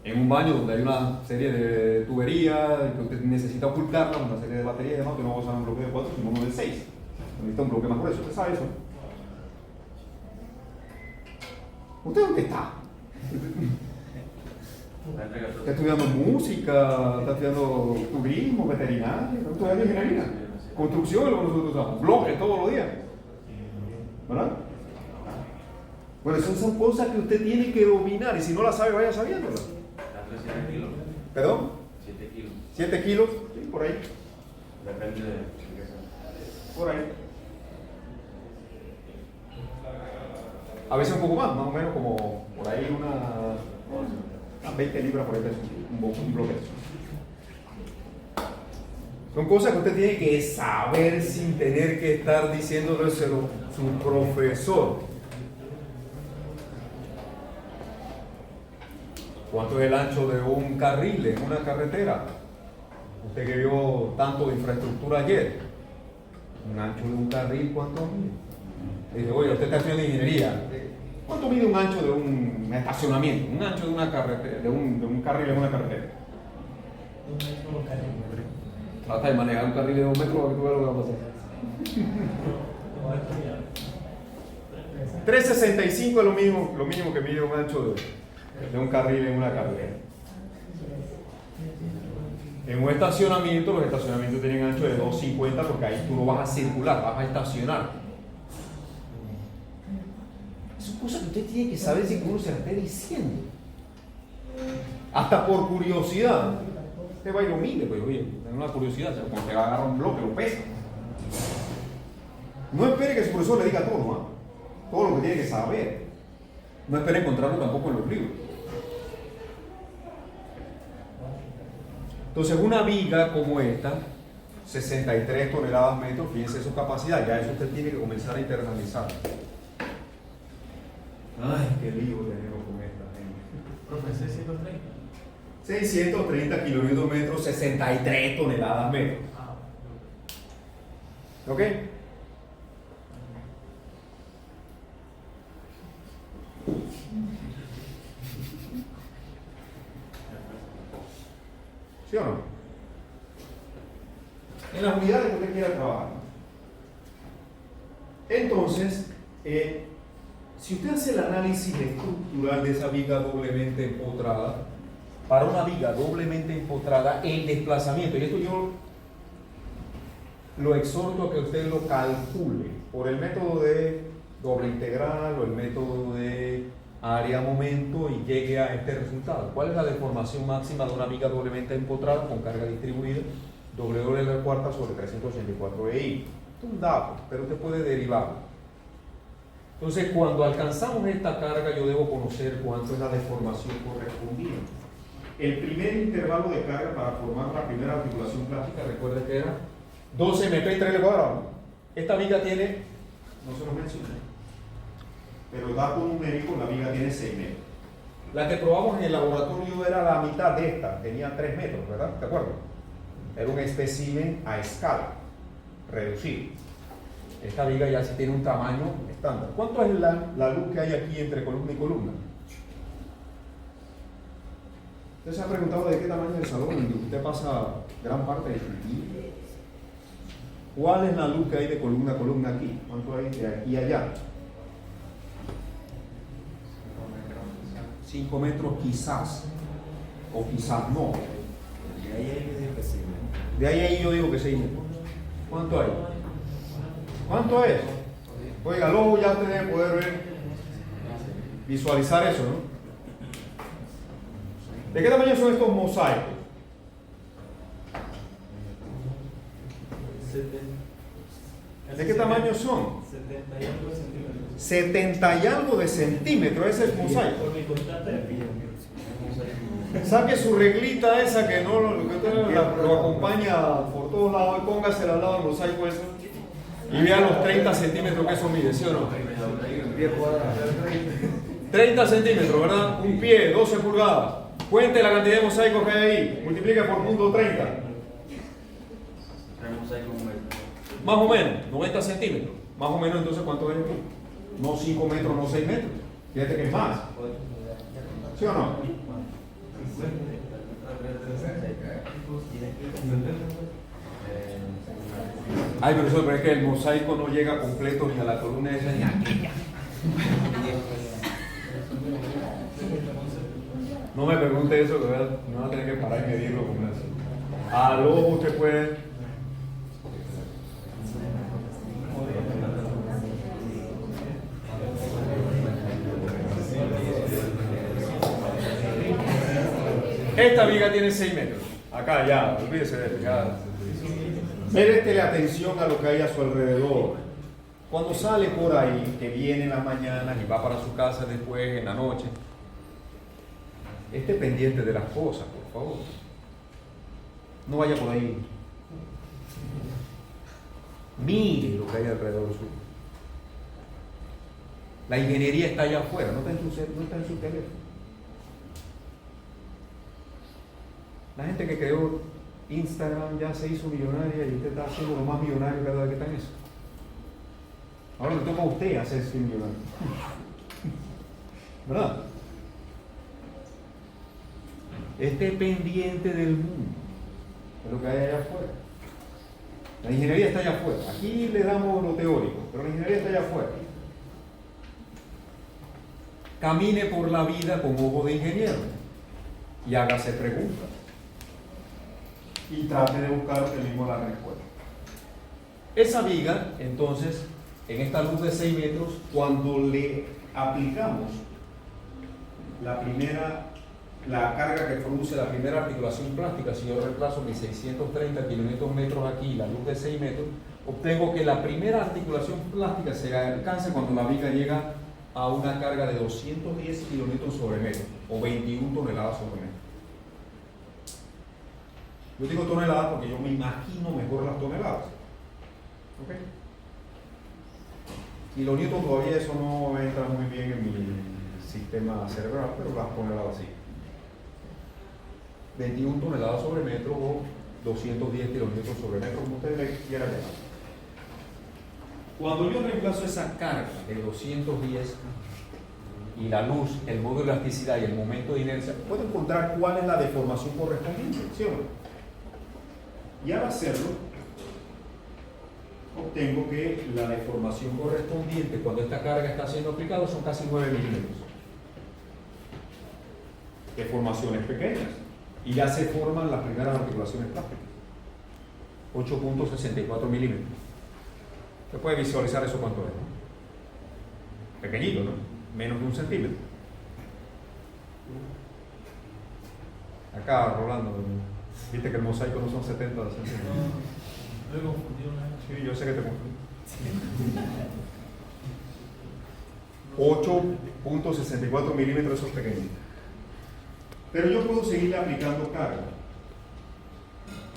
En un baño donde hay una serie de tuberías que usted necesita ocultarla, una serie de baterías y demás, usted no va a usar un bloque de 4, sino uno de 6. Necesita un bloque más grueso, usted sabe eso. ¿Usted dónde está? Está estudiando música, está estudiando turismo, veterinario, está estudiando ingeniería, construcción, lo que nosotros usamos, bloques todos los días. ¿Verdad? Bueno, esas son cosas que usted tiene que dominar y si no las sabe, vaya sabiéndolas.
7 kilos.
¿Perdón?
7 kilos.
7 kilos, sí, por ahí.
Depende de
Por ahí. A veces un poco más o menos como por ahí unas 20 libras por ahí, un bloque. Son cosas que usted tiene que saber sin tener que estar diciéndoleselo a su profesor. ¿Cuánto es el ancho de un carril en una carretera? Usted que vio tanto de infraestructura ayer. Un ancho de un carril, ¿cuánto mide? Dice, oye, usted está estudiando ingeniería. ¿Cuánto mide un ancho de un estacionamiento? Un ancho de una carretera, de un carril en una carretera. Trata de manejar un carril de 2 metros para que tú veas lo que va a pasar.
365 es lo mínimo que mide un ancho de un carril en una carretera. En un estacionamiento, los estacionamientos tienen ancho de 250 porque ahí tú no vas a circular, vas a estacionar. Son cosas que usted tiene que saber si uno se la esté diciendo. Hasta por curiosidad. Usted va y lo mide, pues oye, tengo una curiosidad, como te va a agarrar un bloque, lo pesa. No espere que su profesor le diga todo, ¿no? Todo lo que tiene que saber. No espere encontrarlo tampoco en los libros. Entonces, una viga como esta, 63 toneladas metros, fíjense su capacidad, ya eso usted tiene que comenzar a internalizar. Ay, qué lío tenemos con esta gente.
Profe, 630.
630 kilómetros metros, 63 toneladas metros. ¿Ok? ¿Sí o no? En las unidades que usted quiera trabajar. Entonces, si usted hace el análisis estructural de esa viga doblemente empotrada, para una viga doblemente empotrada, el desplazamiento, y esto yo lo exhorto a que usted lo calcule por el método de doble integral o el método de área-momento y llegue a este resultado. ¿Cuál es la deformación máxima de una viga doblemente empotrada con carga distribuida? W a la cuarta sobre 384 EI. Esto es un dato, pero usted puede derivarlo. Entonces, cuando alcanzamos esta carga, yo debo conocer cuánto es la deformación correspondiente. El primer intervalo de carga para formar la primera articulación plástica, recuerden que era 12 MP y 3 al cuadrado. Esta viga tiene, no se lo mencioné, pero el dato numérico, la viga tiene 6 metros. La que probamos en el laboratorio era la mitad de esta, tenía 3 metros, ¿verdad? ¿De acuerdo? Era un espécimen a escala, reducido. Esta viga ya sí tiene un tamaño estándar. ¿Cuánto es la luz que hay aquí entre columna y columna? Usted se ha preguntado de qué tamaño es el salón en el que usted pasa gran parte de su día. ¿Cuál es la luz que hay de columna a columna aquí? ¿Cuánto hay de aquí a allá? 5 metros quizás, o quizás no. De ahí yo digo que 6 metros. ¿Cuánto hay? ¿Cuánto es? Oiga, el ojo ya usted debe poder ver, visualizar eso, ¿no? ¿De qué tamaño son estos mosaicos? ¿De qué tamaño son? 70 y algo de centímetros. Ese es mosaico. Saque su reglita esa que no lo que usted lo acompaña por todos lados y póngasela al lado del mosaico eso y vea los 30 centímetros que eso mide, ¿sí o no? 30 centímetros, ¿verdad? Un pie, 12 pulgadas. Cuente la cantidad de mosaicos que hay ahí. Multiplica por punto 30. Más o menos, 90 centímetros. Más o menos, entonces, ¿cuánto es aquí? No 5 metros, no 6 metros. Fíjate que es más. ¿Sí o no? Ay, pero es que el mosaico no llega completo ni a la columna esa ni a aquella. No me pregunte eso, que no va a tener que parar y medirlo con eso. Al ojo usted puede. Esta viga tiene 6 metros. Acá ya, olvídese de esto. Préstele atención a lo que hay a su alrededor. Cuando sale por ahí, que viene en las mañanas y va para su casa después en la noche, esté pendiente de las cosas, por favor. No vaya por ahí. Mire lo que hay alrededor suyo. La ingeniería está allá afuera, no está en su teléfono. La gente que creó Instagram ya se hizo millonaria y usted está haciendo lo más millonario cada vez que está en eso. Ahora le toca a usted hacerse millonario. ¿Verdad? Esté pendiente del mundo, de lo que hay allá afuera. La ingeniería está allá afuera. Aquí le damos lo teórico, pero la ingeniería está allá afuera. camine por la vida con ojo de ingeniero y hágase preguntas.
Y trate de buscar usted mismo la respuesta.
Esa viga, entonces, en esta luz de 6 metros,
Cuando le aplicamos la carga que produce
la primera articulación plástica, si yo reemplazo mis 630 kilómetros aquí, la luz de 6 metros, obtengo que la primera articulación plástica se alcance cuando la viga llega a una carga de 210 kilómetros sobre metro, o 21 toneladas sobre metro. Yo digo toneladas porque yo me imagino mejor las toneladas. ¿Ok? Y los newton todavía eso no entra muy bien en mi sistema cerebral, pero las toneladas sí. 21 toneladas sobre metro o 210 kilómetros sobre metro, como ustedes le quieran llamar. Cuando yo reemplazo esa carga de 210 y la luz, el modo de elasticidad y el momento de inercia, puedo encontrar cuál es la deformación correspondiente, ¿sí o no? Y al hacerlo, obtengo que la deformación correspondiente cuando esta carga está siendo aplicada son casi 9 milímetros. Deformaciones pequeñas. Y ya se forman las primeras articulaciones plásticas. 8.64 milímetros. ¿Se puede visualizar eso cuánto es? ¿No? Pequeñito, ¿no? Menos de 1 centímetro. Acá, Rolando, viste que el mosaico no son 70 centímetros.
Me confundió una vez.
Sí, yo sé que te confundí. 8.64 milímetros, eso es pequeñito. Pero yo puedo seguirle aplicando carga.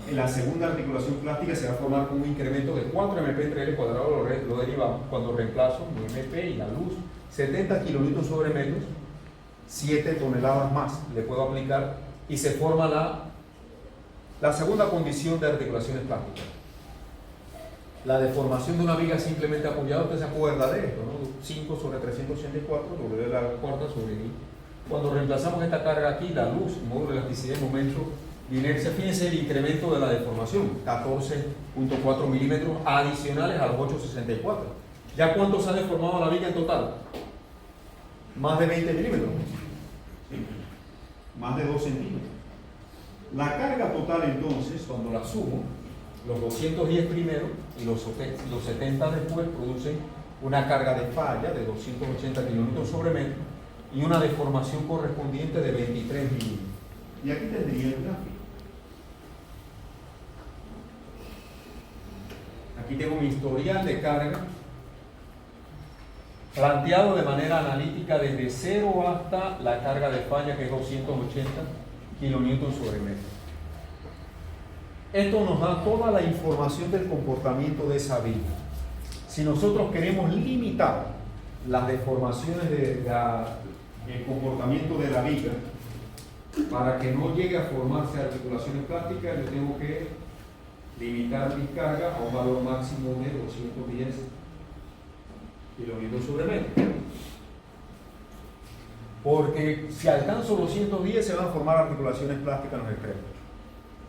En la segunda articulación plástica se va a formar con un incremento de 4 MP entre L cuadrado, lo derivamos cuando reemplazo MP y la luz, 70 kilonewtons sobre metros, 7 toneladas más le puedo aplicar y se forma la segunda condición de articulaciones plásticas. La deformación de una viga simplemente apoyada, usted se acuerda de esto, ¿no? 5 sobre 384, W de la cuarta sobre I. Cuando reemplazamos esta carga aquí, la luz, módulo de elasticidad y momento de inercia, fíjense el incremento de la deformación, 14.4 milímetros adicionales a los 8.64. ¿Ya cuánto se ha deformado la viga en total? Más de 20 milímetros. ¿Sí? Más de 2 centímetros. La carga total entonces, cuando la sumo, los 210 primero y los 70 después producen una carga de falla de 280 kilómetros sobre metro y una deformación correspondiente de 23 milímetros. Y aquí tendría el gráfico. Aquí tengo mi historial de carga planteado de manera analítica desde 0 hasta la carga de falla que es 280 kilonewtons sobre metro. Esto nos da toda la información del comportamiento de esa viga. Si nosotros queremos limitar las deformaciones del comportamiento de la viga para que no llegue a formarse articulaciones plásticas, yo tengo que limitar mi carga a un valor máximo de 210 kilonewtons sobre metro. Porque si alcanzo 210 se van a formar articulaciones plásticas en los extremos.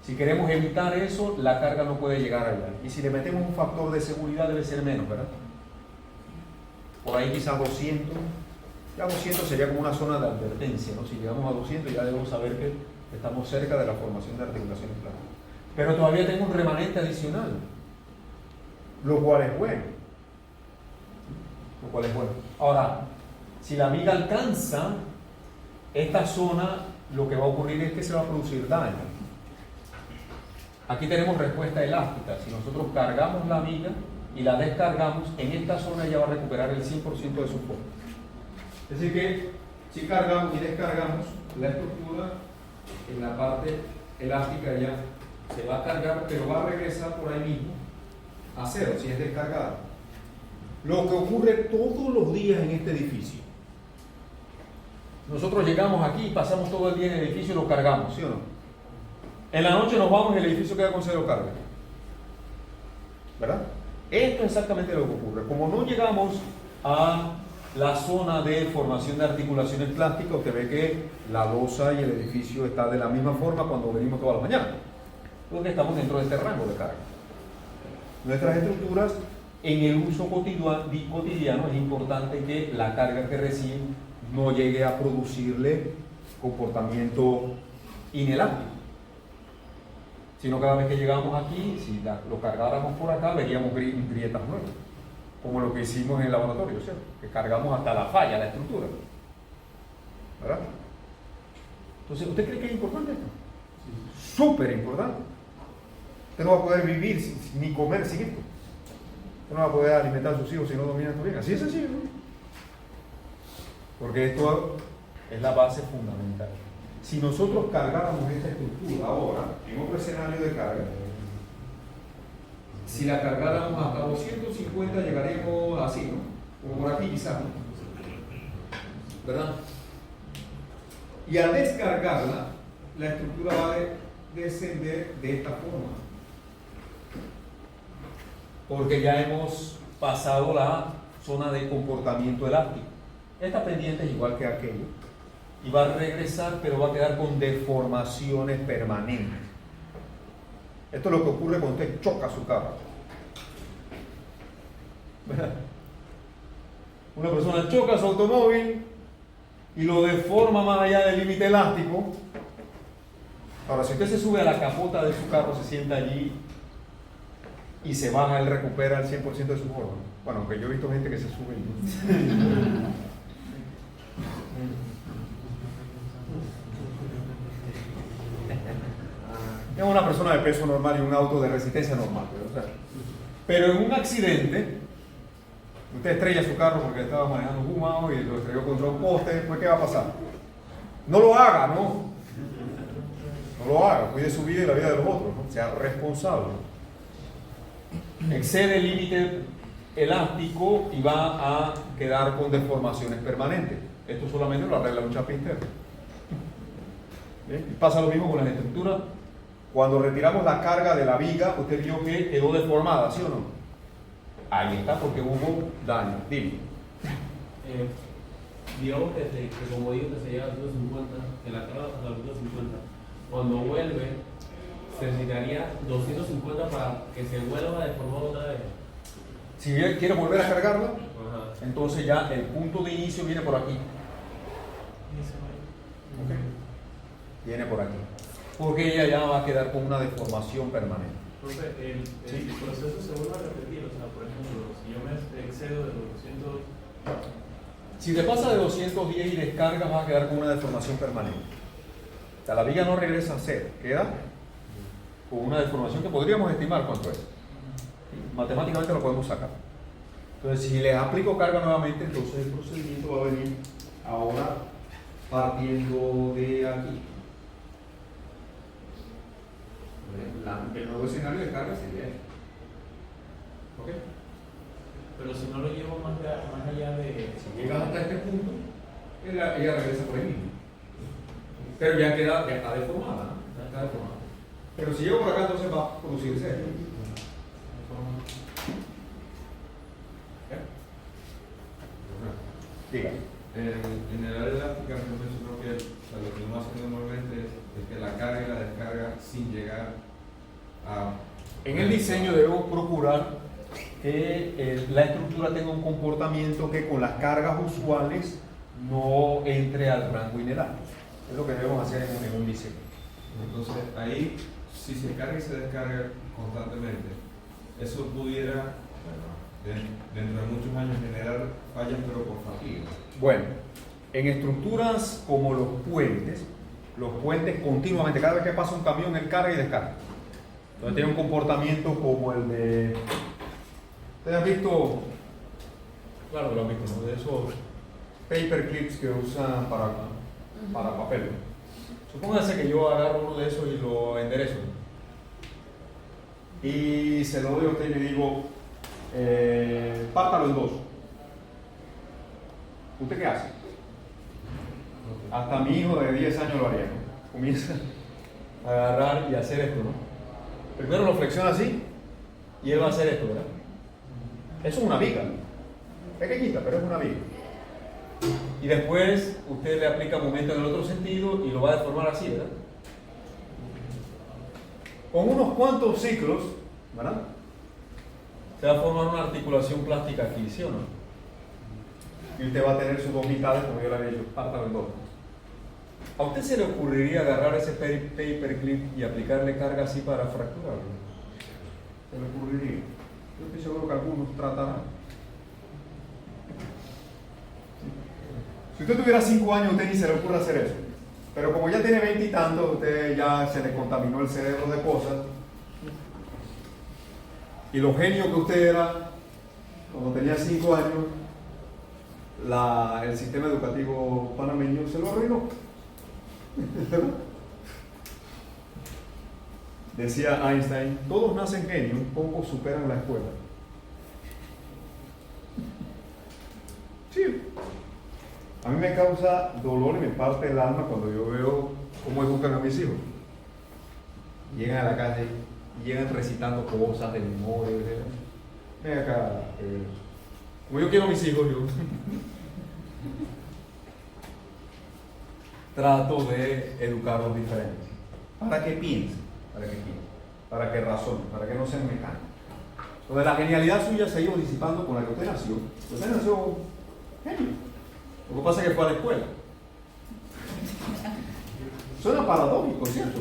Si queremos evitar eso, la carga no puede llegar allá. Y si le metemos un factor de seguridad debe ser menos, ¿verdad? Por ahí quizás 200. Ya 200 sería como una zona de advertencia, ¿no? Si llegamos a 200 ya debemos saber que estamos cerca de la formación de articulaciones plásticas. Pero todavía tengo un remanente adicional, lo cual es bueno. Ahora, si la viga alcanza esta zona, lo que va a ocurrir es que se va a producir daño. Aquí tenemos respuesta elástica. Si nosotros cargamos la viga y la descargamos, en esta zona ella va a recuperar el 100% de su forma. Es decir que si cargamos y descargamos, la estructura en la parte elástica ya se va a cargar, pero va a regresar por ahí mismo a cero si es descargada. Lo que ocurre todos los días en este edificio. Nosotros llegamos aquí y pasamos todo el día en el edificio y lo cargamos, ¿sí o no? En la noche nos vamos y el edificio queda con cero carga. ¿Verdad? Esto es exactamente lo que ocurre. Como no llegamos a la zona de formación de articulaciones plásticas, usted ve que la losa y el edificio están de la misma forma cuando venimos toda la mañana. Porque estamos dentro de este rango de carga. Nuestras estructuras, en el uso cotidiano, es importante que la carga que reciben no llegue a producirle comportamiento inelástico. Sino cada vez que llegamos aquí, si lo cargáramos por acá, veríamos grietas nuevas, como lo que hicimos en el laboratorio, ¿cierto? Que cargamos hasta la falla, la estructura, ¿verdad? Entonces, ¿usted cree que es importante esto? Súper importante. Usted no va a poder vivir ni comer sin esto. Usted no va a poder alimentar a sus hijos si no domina esto bien. Así es sencillo, ¿no? Porque esto es la base fundamental. Si nosotros cargáramos esta estructura ahora, en otro escenario de carga, si la cargáramos hasta 250 llegaríamos así, ¿no? Como por aquí quizás, ¿no? ¿Verdad? Y al descargarla, la estructura va a descender de esta forma. Porque ya hemos pasado la zona de comportamiento elástico. Esta pendiente es igual que aquello. Y va a regresar, pero va a quedar con deformaciones permanentes. Esto es lo que ocurre cuando usted choca su carro. ¿Verdad? Una persona choca su automóvil y lo deforma más allá del límite elástico. Ahora, si usted se sube a la capota de su carro, se sienta allí y se baja, él recupera el 100% de su forma. Bueno, aunque yo he visto gente que se sube y... Es una persona de peso normal y un auto de resistencia normal. Pero en un accidente, usted estrella su carro porque estaba manejando fumado y lo estrelló contra un poste, ¿pues qué va a pasar? No lo haga, ¿no? No lo haga, cuide su vida y la vida de los otros, ¿no? Sea responsable. Excede el límite elástico y va a quedar con deformaciones permanentes. Esto solamente lo arregla un chapinter. ¿Bien? Pasa lo mismo con las estructuras. Cuando retiramos la carga de la viga, usted vio que quedó deformada, ¿sí o no? Ahí está, porque hubo daño. Dime.
Digamos que como digo que se llega a 250, que la carga hasta los 250, cuando vuelve, se necesitaría 250 para que se vuelva a deformar otra vez.
Si quiere volver a cargarla,
Ajá.
entonces ya el punto de inicio viene por aquí. ¿Okay? Viene por aquí. Porque ella ya va a quedar con una deformación permanente.
Entonces, el proceso se vuelve a repetir. O sea, por ejemplo, si yo me excedo de los 200...
Si te pasa de 210 y descargas, vas a quedar con una deformación permanente. O sea, la viga no regresa a cero, queda con una deformación que podríamos estimar cuánto es. Matemáticamente lo podemos sacar. Entonces, si le aplico carga nuevamente, entonces el procedimiento va a venir ahora partiendo de aquí. El nuevo escenario de carga sería este. ¿Ok?
Pero si no lo llevo más allá de...
Si llegas hasta este punto, ella regresa por ahí mismo. Pero ya está deformada, ¿no? Ya está deformada. Pero si llego por acá, entonces va a producirse esto. Diga.
En el área elástica, entonces yo creo que lo que uno hace normalmente es que la carga y la descarga sin llegar a...
En el diseño debemos procurar que la estructura tenga un comportamiento que con las cargas usuales no entre al rango inelástico. Es lo que debemos hacer en un diseño.
Entonces ahí, si se carga y se descarga constantemente, eso pudiera, dentro de muchos años, generar fallas, pero por fatiga.
Bueno, en estructuras como los puentes continuamente, cada vez que pasa un camión, él carga y descarga. Entonces tiene un comportamiento como el de... ¿Ustedes han visto? Claro que lo han visto, ¿no? De esos paper clips que usan para papel. Supóngase que yo agarro uno de esos y lo enderezo. Y se lo doy a usted y le digo, pártalo en dos. ¿Usted qué hace? Hasta mi hijo de 10 años lo haría, ¿no? Comienza a agarrar y hacer esto, ¿no? Primero lo flexiona así y él va a hacer esto, ¿verdad? Eso es una viga, pequeñita, pero es una viga. Y después usted le aplica momento en el otro sentido y lo va a deformar así, ¿verdad? Con unos cuantos ciclos, ¿verdad? Se va a formar una articulación plástica aquí, ¿sí o no? y usted va a tener sus dos mitades, como yo le había dicho, pártalo en dos. ¿A usted se le ocurriría agarrar ese paperclip y aplicarle carga así para fracturarlo? ¿Se le ocurriría? Yo estoy seguro que algunos tratarán. Si usted tuviera 5 años, usted ni se le ocurre hacer eso. Pero como ya tiene 20 y tantos, usted ya se le contaminó el cerebro de cosas. Y lo genio que usted era cuando tenía 5 años, el sistema educativo panameño se lo arruinó. Decía Einstein, todos nacen genios, pocos superan la escuela. Sí. A mí me causa dolor y me parte el alma cuando yo veo cómo educan a mis hijos. Llegan a la casa y llegan recitando cosas de memoria. Ven acá, como yo quiero a mis hijos, yo trato de educarlos diferentes. Para que piensen, para que razonen, para que no sean mecánicos. Entonces la genialidad suya se ha ido disipando con la que usted nació. Usted nació genio. Lo que pasa es que fue a la escuela. Suena paradójico, ¿cierto?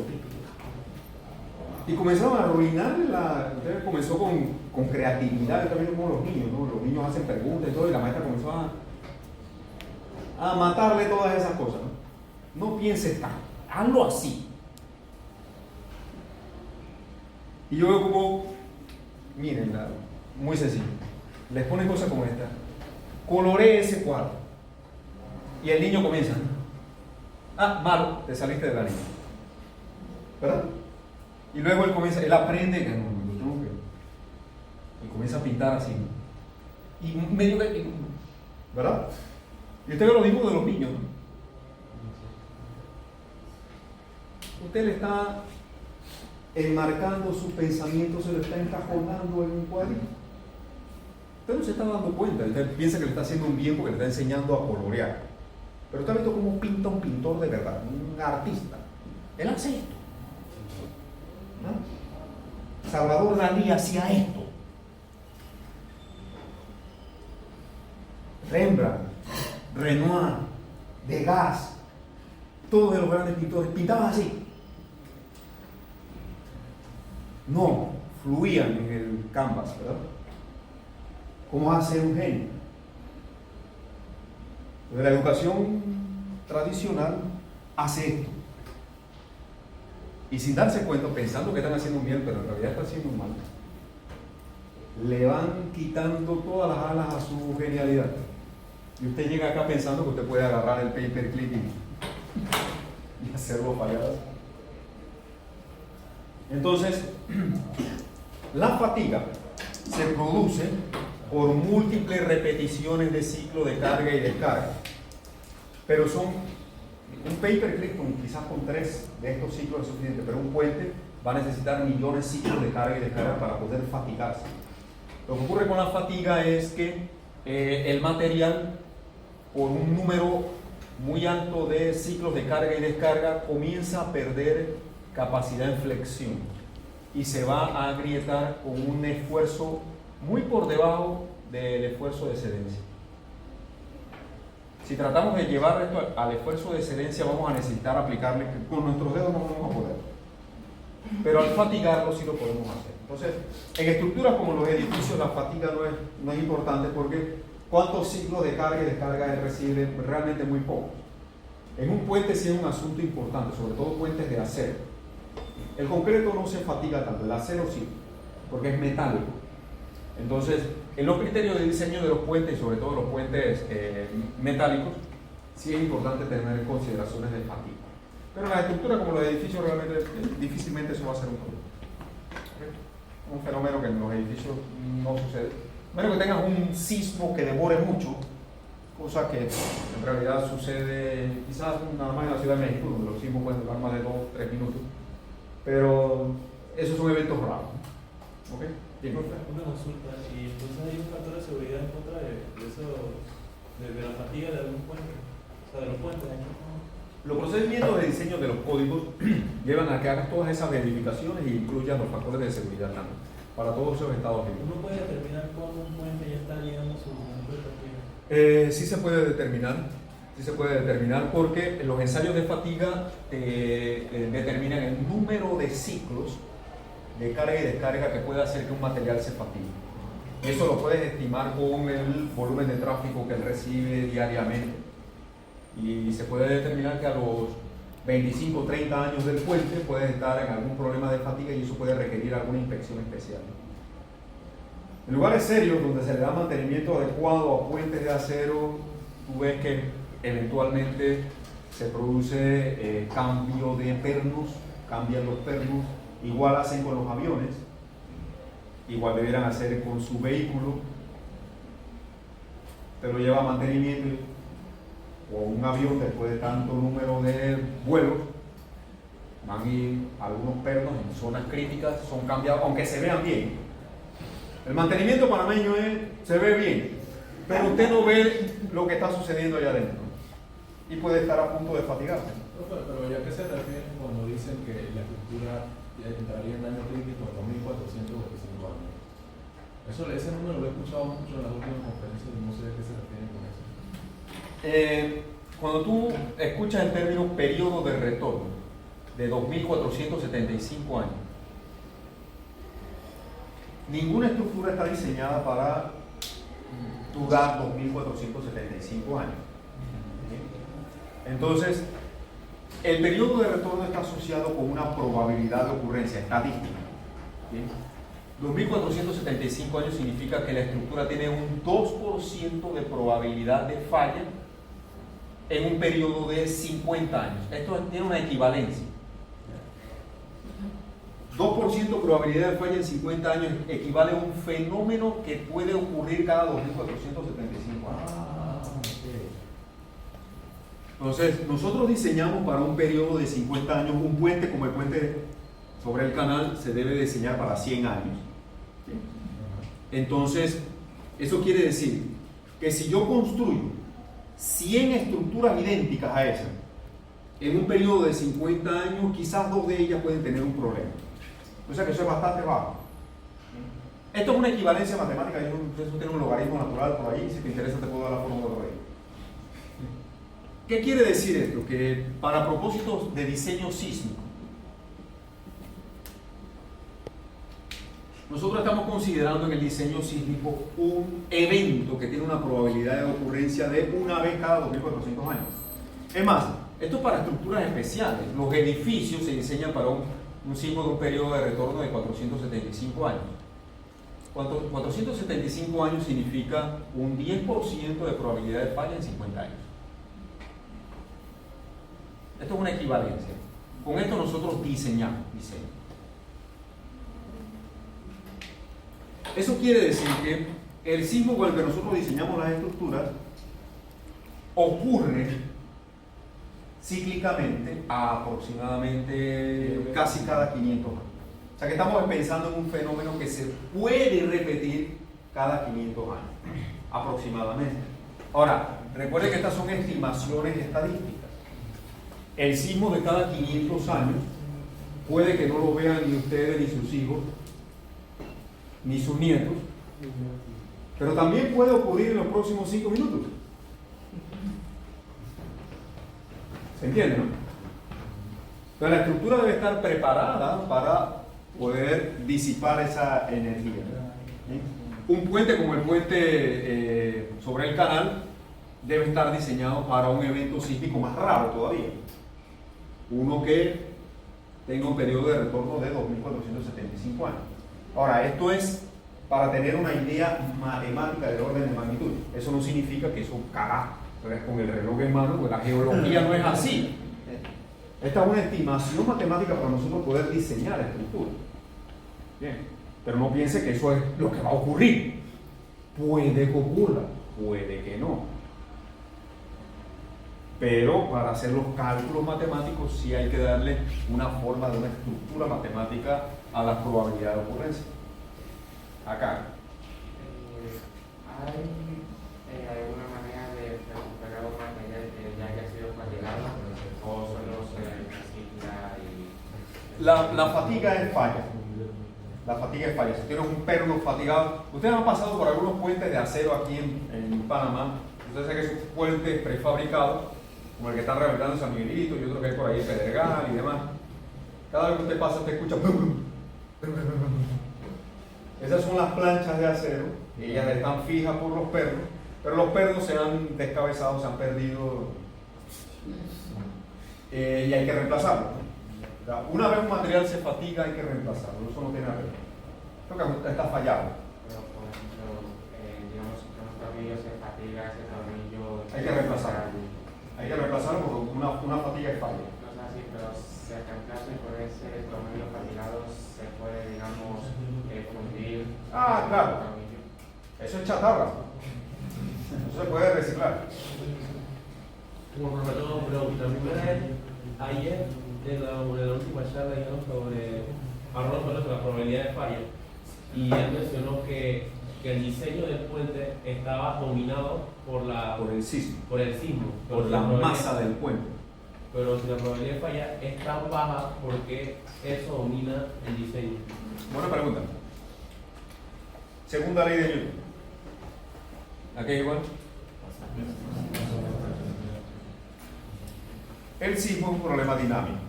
Y comenzaron a arruinarle usted comenzó con creatividad, también como los niños, ¿no? Los niños hacen preguntas y todo, y la maestra comenzó a matarle todas esas cosas, ¿no? No pienses tanto, hazlo así. Y yo veo como, miren, muy sencillo, les ponen cosas como esta, coloree ese cuadro. Y el niño comienza, malo, te saliste de la línea, ¿verdad? Y luego él aprende que y comienza a pintar así, y medio que, ¿verdad? Y usted ve lo mismo de los niños, ¿no? Usted le está enmarcando su pensamiento, se lo está encajonando en un cuadrito. Usted no se está dando cuenta, usted piensa que le está haciendo un bien porque le está enseñando a colorear. Pero usted ha visto cómo pinta un pintor de verdad, un artista. Él hace esto. ¿No? Salvador Dalí hacía esto. Rembrandt, Renoir, Degas, todos de los grandes pintores pintaban así. No, fluían en el canvas, ¿verdad? ¿Cómo hace un genio? La educación tradicional hace esto. Y sin darse cuenta, pensando que están haciendo un bien, pero en realidad están haciendo un mal, le van quitando todas las alas a su genialidad. Y usted llega acá pensando que usted puede agarrar el paperclip y hacerlo fallar. Entonces, la fatiga se produce por múltiples repeticiones de ciclo de carga y descarga. Pero un paperclip quizás con 3 de estos ciclos es suficiente, pero un puente va a necesitar millones de ciclos de carga y descarga para poder fatigarse. Lo que ocurre con la fatiga es que el material, por un número muy alto de ciclos de carga y descarga, comienza a perder capacidad en flexión y se va a agrietar con un esfuerzo muy por debajo del esfuerzo de excedencia. Si tratamos de llevar esto al esfuerzo de excelencia, vamos a necesitar aplicarle, con nuestros dedos no vamos a poder, pero al fatigarlo sí lo podemos hacer. Entonces, en estructuras como los edificios, la fatiga no es importante porque ¿cuántos ciclos de carga y descarga él recibe? Realmente muy pocos. En un puente sí es un asunto importante, sobre todo puentes de acero. El concreto no se fatiga tanto, el acero sí, porque es metálico. Entonces, en los criterios de diseño de los puentes, y sobre todo los puentes metálicos, sí es importante tener consideraciones de fatiga. Pero en la estructura como los edificios realmente difícilmente eso va a ser un problema. Un fenómeno que en los edificios no sucede. Menos que tengas un sismo que demore mucho, cosa que en realidad sucede quizás nada más en la Ciudad de México, donde los sismos pueden durar más de 2 o 3 minutos. Pero esos son eventos raros. ¿Ok? Bien.
Una consulta, y entonces hay un factor de seguridad en contra de la fatiga de algún puente, o sea, de los puentes.
Los procedimientos de diseño de los códigos llevan a que hagas todas esas verificaciones e incluyan los factores de seguridad también, para todos esos estados.
Uno puede determinar cuándo un puente ya está llegando a su momento de fatiga.
Sí se puede determinar porque los ensayos de fatiga determinan el número de ciclos de carga y descarga que puede hacer que un material se fatigue. Eso lo puedes estimar con el volumen de tráfico que él recibe diariamente. Y se puede determinar que a los 25 o 30 años del puente puede estar en algún problema de fatiga y eso puede requerir alguna inspección especial. En lugares serios donde se le da mantenimiento adecuado a puentes de acero, tú ves que eventualmente se produce cambio de pernos, cambian los pernos, igual hacen con los aviones, igual debieran hacer con su vehículo, te lo lleva a mantenimiento, o un avión después de tanto número de vuelos, van a ir algunos pernos en zonas críticas, son cambiados, aunque se vean bien. El mantenimiento panameño se ve bien, pero usted no ve lo que está sucediendo allá adentro y puede estar a punto de fatigarse.
Pero ¿ya qué se refieren cuando dicen que la estructura entraría en daño crítico a 2.425 años? Ese número lo he escuchado mucho en las últimas conferencias y no sé a qué se refieren con eso.
Cuando tú escuchas el término periodo de retorno de 2.475 años, ninguna estructura está diseñada para durar 2.475 años. Entonces, el periodo de retorno está asociado con una probabilidad de ocurrencia estadística. 2.475 años significa que la estructura tiene un 2% de probabilidad de falla en un periodo de 50 años. Esto tiene una equivalencia. 2% probabilidad de falla en 50 años equivale a un fenómeno que puede ocurrir cada 2.475 años. Entonces, nosotros diseñamos para un periodo de 50 años un puente como el puente sobre el canal se debe diseñar para 100 años. Entonces, eso quiere decir que si yo construyo 100 estructuras idénticas a esa, en un periodo de 50 años, quizás 2 de ellas pueden tener un problema. O sea que eso es bastante bajo. Esto es una equivalencia matemática, eso tiene un logaritmo natural por ahí, si te interesa te puedo dar la fórmula por ahí. ¿Qué quiere decir esto? Que para propósitos de diseño sísmico, nosotros estamos considerando en el diseño sísmico un evento que tiene una probabilidad de ocurrencia de una vez cada 2.400 años. Es más, esto es para estructuras especiales. Los edificios se diseñan para un sismo de un periodo de retorno de 475 años. 475 años significa un 10% de probabilidad de falla en 50 años. Esto es una equivalencia. Con esto nosotros diseñamos. Eso quiere decir que el sismo con el que nosotros diseñamos las estructuras ocurre cíclicamente a aproximadamente casi cada 500 años. O sea que estamos pensando en un fenómeno que se puede repetir cada 500 años, aproximadamente. Ahora, recuerden que estas son estimaciones estadísticas. El sismo de cada 500 años puede que no lo vean ni ustedes, ni sus hijos, ni sus nietos, pero también puede ocurrir en los próximos 5 minutos. ¿Se entiende, no? Entonces la estructura debe estar preparada para poder disipar esa energía. Un puente como el puente sobre el canal debe estar diseñado para un evento sísmico más raro todavía. Uno que tenga un periodo de retorno de 2.475 años. Ahora, esto es para tener una idea matemática del orden de magnitud. Eso no significa que eso caga con el reloj en mano, porque la geología no es así. Esta es una estimación matemática para nosotros poder diseñar la estructura. Bien, pero no piense que eso es lo que va a ocurrir. Puede que ocurra, puede que no. Pero para hacer los cálculos matemáticos sí hay que darle una forma de una estructura matemática a la probabilidad de ocurrencia. Acá.
¿Hay alguna manera de recuperar un material que ya haya sido fatigado? ¿O solo se recicla y...?
La fatiga es falla. La fatiga es falla. Si tienes un perno fatigado, ustedes han pasado por algunos puentes de acero aquí en Panamá Ustedes saben que es un puente prefabricado, como el que están rehabilitando en San Miguelito y otro que hay por ahí en Pedregal y demás. Cada vez que usted pasa, usted escucha. Esas son las planchas de acero, ellas están fijas por los pernos, pero los pernos se han descabezado, se han perdido y hay que reemplazarlo. Una vez un material se fatiga, hay que reemplazarlo, eso no tiene arreglo. Creo que está fallado.
Pero, por ejemplo, digamos que un tornillo se fatiga, ese tornillo...
Hay que reemplazarlo. Hay que reemplazarlo porque una fatiga es falla.
No sé si, pero se reemplaza y por ese tornillo fatigado se puede, digamos, fundir.
Ah, claro.
el tornillo.
Eso es chatarra. Eso se puede reciclar.
Como profesor, pero la primera vez, ayer, en la última charla, digamos, hablamos sobre la probabilidad de falla, y él mencionó que el diseño del puente estaba dominado por
Por el sismo,
por el sismo,
por
pero
la
probabilidad-
masa del puente.
Pero si la probabilidad de falla es tan baja, ¿por qué eso domina el diseño?
Buena pregunta. Segunda ley de Newton. ¿Aquí es igual? El sismo es un problema dinámico.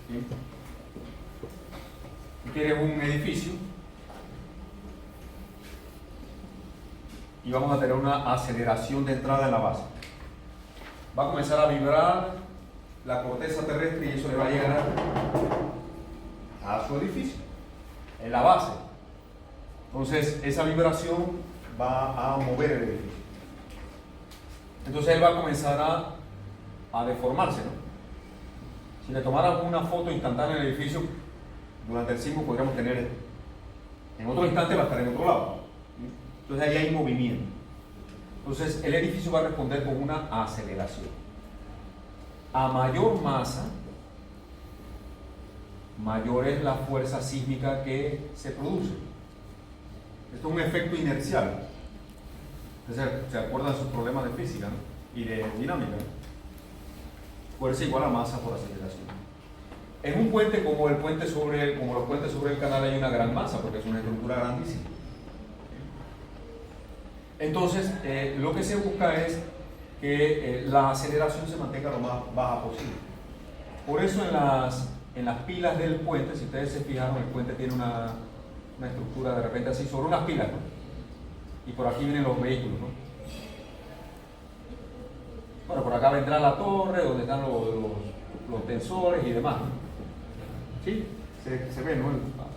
¿Sí? Tú tienes un edificio y vamos a tener una aceleración de entrada en la base. Va a comenzar a vibrar la corteza terrestre y eso le va a llegar a su edificio, en la base. Entonces, esa vibración va a mover el edificio. Entonces, él va a comenzar a deformarse, ¿no? Si le tomáramos una foto instantánea del edificio durante el sismo, podríamos tener esto. En otro instante va a estar en otro lado. Entonces, ahí hay movimiento. Entonces, el edificio va a responder con una aceleración. A mayor masa, mayor es la fuerza sísmica que se produce. Esto es un efecto inercial. Entonces, ¿se acuerdan de sus problemas de física, ¿no? Y de dinámica? Fuerza igual a masa por aceleración. En un puente como los puentes sobre el canal hay una gran masa porque es una estructura grandísima. Entonces, lo que se busca es que la aceleración se mantenga lo más baja posible. Por eso en las pilas del puente, si ustedes se fijaron, el puente tiene una estructura de repente así, sobre unas pilas, ¿no? Y por aquí vienen los vehículos, ¿no? Bueno, por acá vendrá la torre, donde están los tensores y demás, ¿no? ¿Sí? Se ve, ¿no?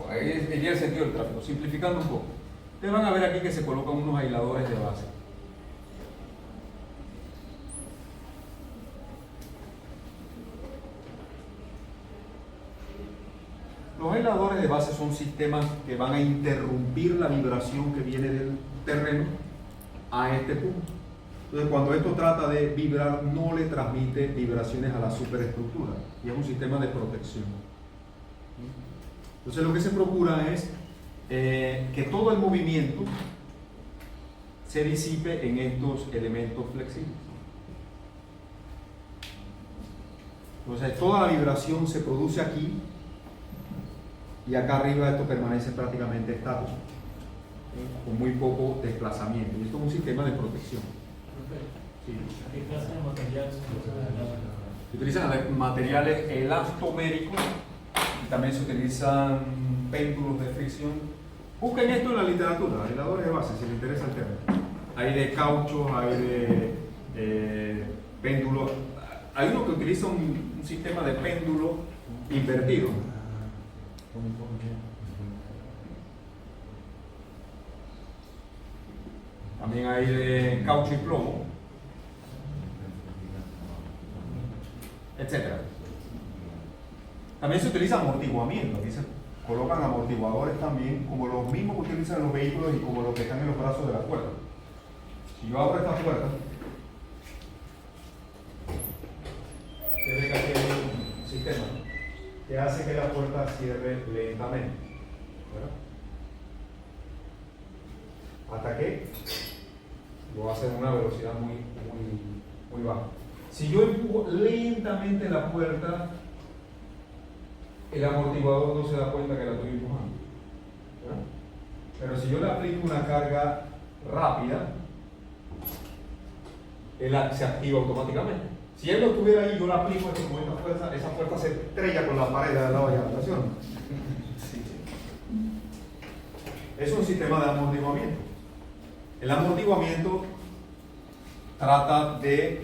Ahí iría el sentido del tráfico. Simplificando un poco. Ustedes van a ver aquí que se colocan unos aisladores de base. Los aisladores de base son sistemas que van a interrumpir la vibración que viene del terreno a este punto. Entonces, cuando esto trata de vibrar, no le transmite vibraciones a la superestructura y es un sistema de protección. Entonces, lo que se procura es que todo el movimiento se disipe en estos elementos flexibles. Entonces, toda la vibración se produce aquí y acá arriba esto permanece prácticamente estático, con muy poco desplazamiento. Y esto es un sistema de protección. Sí.
¿Qué clase de materiales se usa?
Se utilizan materiales elastoméricos y también se utilizan péndulos de fricción. Busquen esto en la literatura, aisladores de base, si les interesa el tema. Hay de caucho, hay de péndulos. Hay uno que utiliza un sistema de péndulo invertido. También hay de caucho y plomo, etc. También se utiliza amortiguamiento. Aquí se colocan amortiguadores también, como los mismos que utilizan los vehículos y como los que están en los brazos de la puerta. Si yo abro esta puerta, se ve que aquí hay un sistema que hace que la puerta cierre lentamente, ¿verdad? Hasta que lo hace a una velocidad muy baja. Si yo empujo lentamente la puerta, el amortiguador no se da cuenta que la estoy empujando, ¿verdad? Pero si yo le aplico una carga rápida, se activa automáticamente. Si él lo tuviera ahí, yo le aplico esto con esta fuerza, esa fuerza se estrella con la pared de la olla de habitación. Es un sistema de amortiguamiento. El amortiguamiento trata de,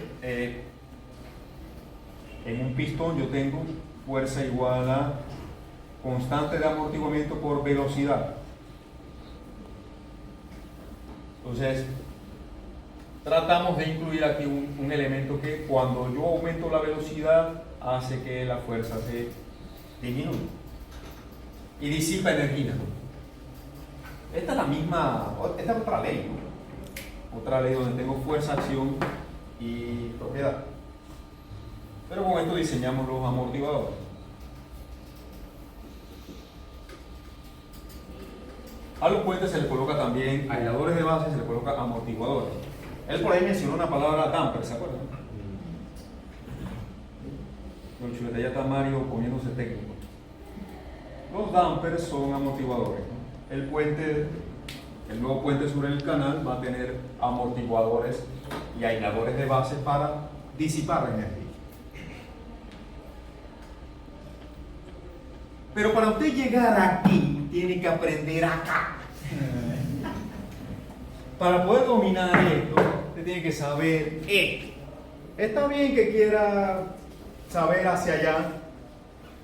en un pistón yo tengo fuerza igual a constante de amortiguamiento por velocidad. Entonces, tratamos de incluir aquí un elemento que cuando yo aumento la velocidad hace que la fuerza se disminuya y disipa energía. Esta es la misma, esta es otra ley, ¿no? Otra ley donde tengo fuerza, acción y propiedad. Pero con esto diseñamos los amortiguadores. A los puentes se les coloca también aisladores de base, se les coloca amortiguadores. Él por ahí mencionó una palabra damper, ¿se acuerdan? Don Chuleta, ya está Mario poniéndose técnico. Los dampers son amortiguadores, ¿no? El nuevo puente sobre el canal va a tener amortiguadores y aisladores de base para disipar la energía. Pero para usted llegar aquí, tiene que aprender acá. Para poder dominar esto, usted tiene que saber esto. Está bien que quiera saber hacia allá,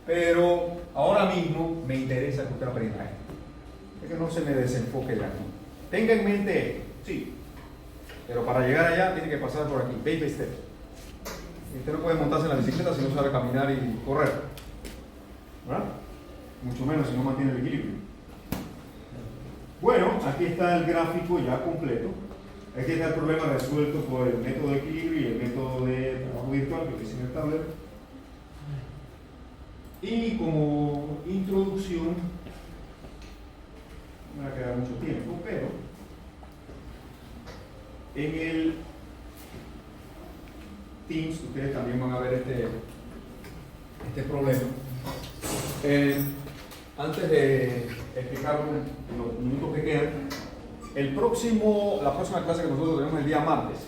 pero ahora mismo me interesa que usted aprenda esto. Es que no se me desenfoque de aquí. Tenga en mente esto, sí. Pero para llegar allá tiene que pasar por aquí, baby steps. Usted no puede montarse en la bicicleta si no sabe caminar y correr, ¿verdad? Mucho menos si no mantiene el equilibrio. Bueno, aquí está el gráfico ya completo. Aquí está el problema resuelto por el método de equilibrio y el método de trabajo virtual que hice en el tablero. Y como introducción, no me va a quedar mucho tiempo, pero en el Teams ustedes también van a ver este problema. Antes de explicar los minutos que quedan, la próxima clase que nosotros tenemos el día martes.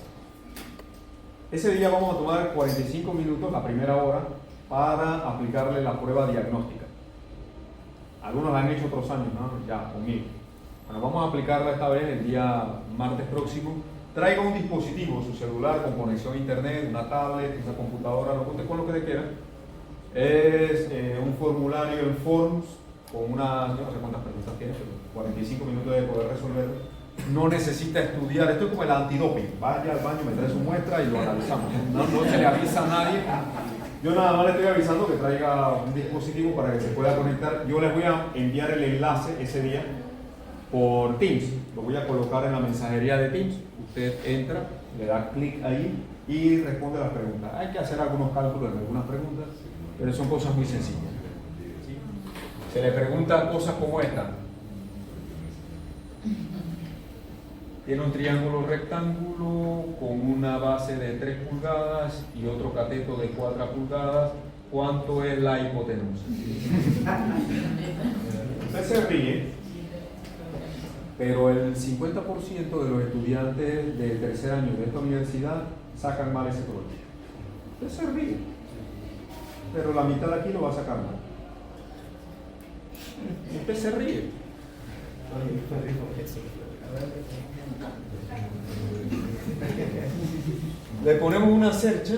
Ese día vamos a tomar 45 minutos, la primera hora, para aplicarle la prueba diagnóstica. Algunos la han hecho otros años, ¿no? Ya, conmigo. Bueno, vamos a aplicarla esta vez el día martes próximo. Traiga un dispositivo, su celular con conexión a internet, una tablet, una computadora, lo que con lo que te quiera. Es un formulario en Forms con yo no sé cuántas preguntas tiene, pero 45 minutos de poder resolverlo. No necesita estudiar, esto es como el antidoping. Vaya al baño, me trae su muestra y lo analizamos. No se le avisa a nadie. Yo nada más le estoy avisando que traiga un dispositivo para que se pueda conectar. Yo les voy a enviar el enlace ese día por Teams. Lo voy a colocar en la mensajería de Teams. Usted entra, le da clic ahí y responde las preguntas. Hay que hacer algunos cálculos en algunas preguntas, pero son cosas muy sencillas. ¿Sí? Se le preguntan cosas como esta. Tiene un triángulo rectángulo con una base de 3 pulgadas y otro cateto de 4 pulgadas. ¿Cuánto es la hipotenusa? Usted se ríe, pero el 50% de los estudiantes del tercer año de esta universidad sacan mal ese problema. Usted se ríe, pero la mitad de aquí lo va a sacar mal. Usted se ríe. Le ponemos una cercha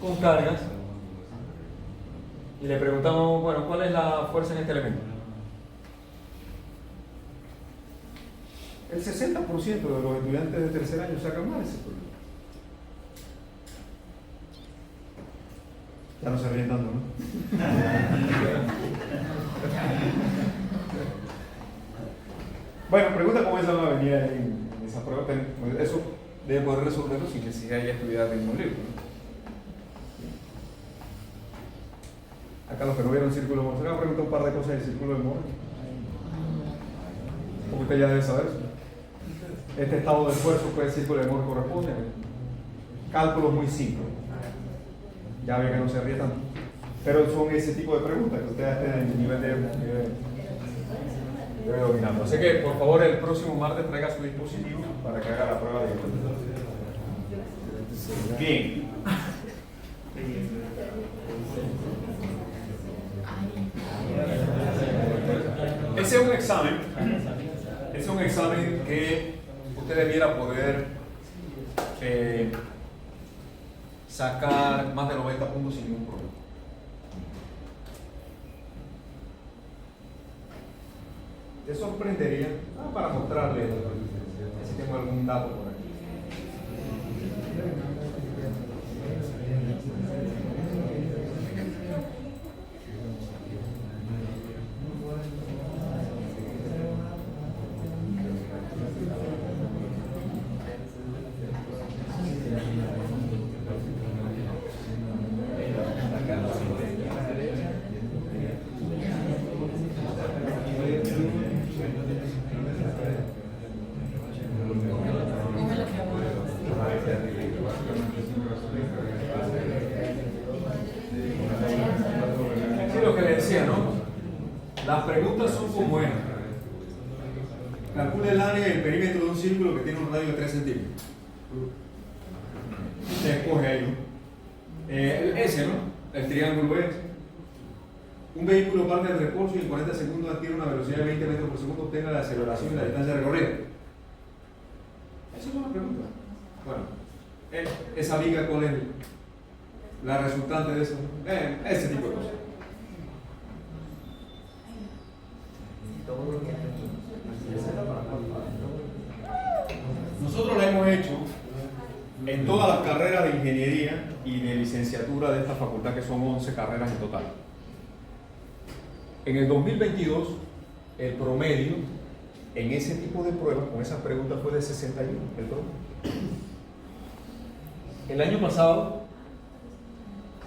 con cargas y le preguntamos, bueno, ¿cuál es la fuerza en este elemento? El 60% de los estudiantes de tercer año sacan mal ese problema. Ya no se ríen tanto, ¿no? Bueno, pregunta como esa no venía en esa prueba. Eso debe poder resolverlo sin que se haya estudiado en un libro, ¿no? Acá los que no vieron el círculo de Mohr, se van a preguntar un par de cosas del círculo de Mohr. Como usted ya debe saber. Este estado de esfuerzo que el círculo de Mohr corresponde. Cálculos muy simples. Ya ve que no se ríe tanto. Pero son ese tipo de preguntas que ustedes estén en el nivel de Debe dominarlo. Así que, por favor, el próximo martes traiga su dispositivo para que haga la prueba de
Bien. Ese es un examen que usted debiera poder sacar más de 90 puntos sin ningún problema. Te sorprendería, para mostrarle si tengo algún dato por aquí. Sí, lo que le decía, ¿no? Las preguntas son como esta. Calcule el área y el perímetro de un círculo que tiene un radio de 3 centímetros. Usted escoge ahí, ¿no? Ese, ¿no? El triángulo es. Un vehículo parte del reposo y en 40 segundos adquiere una velocidad de 20 metros por segundo, obtenga la aceleración y la distancia recorrida. Esa es una pregunta. Bueno, esa viga, ¿cuál es la resultante de eso? Ese tipo de cosas. Nosotros la hemos hecho en todas las carreras de ingeniería y de licenciatura de esta facultad, que son 11 carreras en total. En el 2022, el promedio en ese tipo de pruebas, con esas preguntas, fue de 61, el promedio. El año pasado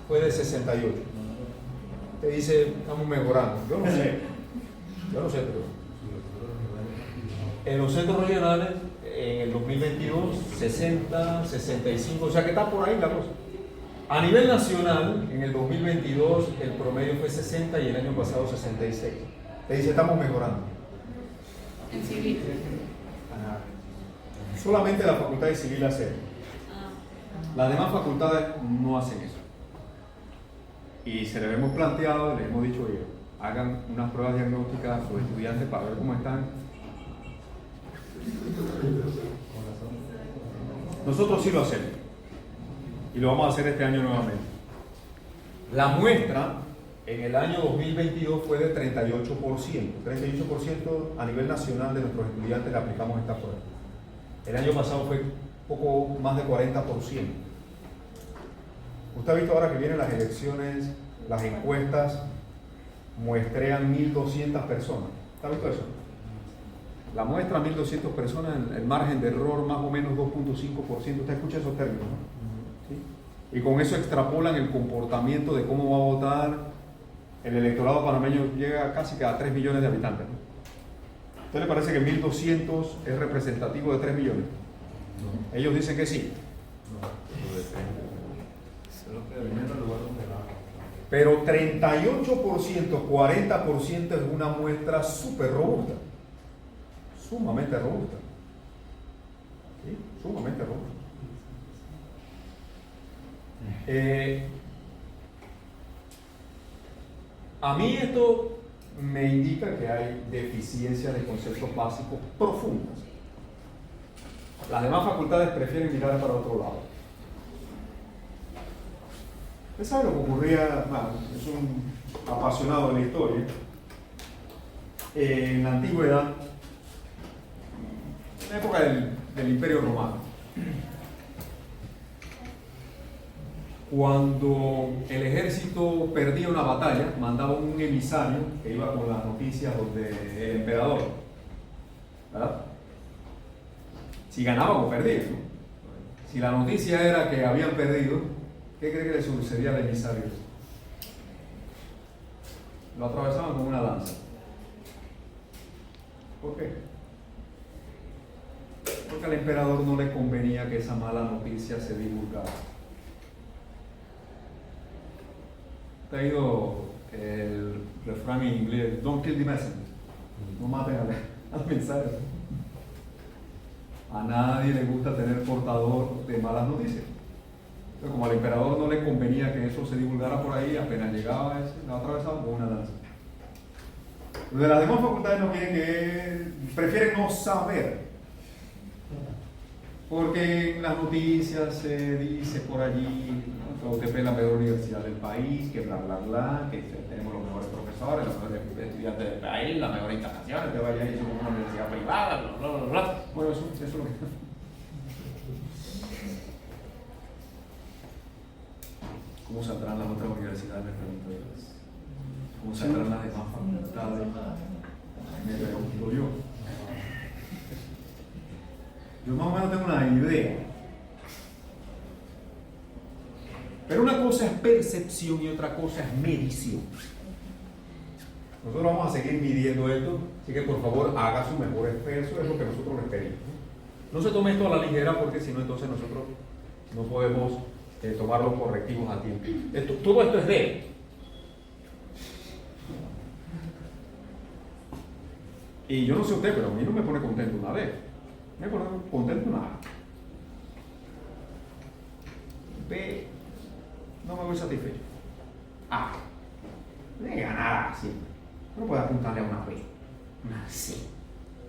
fue de 68. Te dice, estamos mejorando. Yo no sé, pero en los centros regionales, en el 2022, 60, 65, o sea que está por ahí la cosa. A nivel nacional, en el 2022, el promedio fue 60 y el año pasado 66. Te dice, estamos mejorando.
En civil.
Solamente la facultad de civil hace eso. Las demás facultades no hacen eso. Y se les hemos planteado, les hemos dicho, oye, hagan unas pruebas diagnósticas a sus estudiantes para ver cómo están. Nosotros sí lo hacemos. Y lo vamos a hacer este año nuevamente. La muestra en el año 2022 fue de 38%. 38% a nivel nacional de nuestros estudiantes le aplicamos esta prueba. El año pasado fue poco más de 40%. Usted ha visto ahora que vienen las elecciones, las encuestas muestrean 1.200 personas. ¿Está visto eso? La muestra 1.200 personas, el margen de error más o menos 2.5%. Usted escucha esos términos, ¿no? ¿Sí? Y con eso extrapolan el comportamiento de cómo va a votar. El electorado panameño llega casi a 3 millones de habitantes, ¿no? ¿A usted le parece que 1.200 es representativo de 3 millones? No. Ellos dicen que sí. No. Pero 38%, 40% es una muestra súper robusta. Sumamente robusta. ¿Sí? Sumamente robusta. A mí esto me indica que hay deficiencia de conceptos básicos profundos. Las demás facultades prefieren mirar para otro lado. ¿Usted sabe lo que ocurría? Bueno, es un apasionado de la historia. En la antigüedad, en la época del Imperio Romano, cuando el ejército perdía una batalla, mandaba un emisario que iba con las noticias donde el emperador, ¿verdad? Si ganaban o perdían, ¿no? Si la noticia era que habían perdido, ¿qué cree que le sucedía al emisario? Lo atravesaban con una lanza. ¿Por qué? Porque al emperador no le convenía que esa mala noticia se divulgara. ¿Te ha ido el refrán en inglés? Don't kill the messenger.
No maten al mensaje. A nadie le gusta tener portador de malas noticias. Pero como al emperador no le convenía que eso se divulgara por ahí, apenas llegaba ese, lo atravesaban con una lanza. Los de las demás facultades no quieren prefieren no saber. Porque en las noticias se dice por allí, ¿no? que UTP es la mejor universidad del país, que bla bla bla, que tenemos los mejores profesores, los mejores estudiantes del país, las mejores instalaciones, que vaya ahí somos una universidad privada, bla bla bla bla. Bueno, eso es lo que. ¿Cómo saldrán las otras universidades? Me pregunto yo. ¿Cómo saldrán las demás facultades? Me pregunto yo. Yo más o menos tengo una idea. Pero una cosa es percepción y otra cosa es medición. Nosotros vamos a seguir midiendo esto, así que por favor haga su mejor esfuerzo, es lo que nosotros les pedimos. No se tome esto a la ligera porque si no entonces nosotros no podemos tomar los correctivos a tiempo. Todo esto es de él. Y yo no sé usted, pero a mí no me pone contento una vez. Me pone contento una vez. B, no me voy satisfecho. A, de ganar así. No puede apuntarle a una B, una C,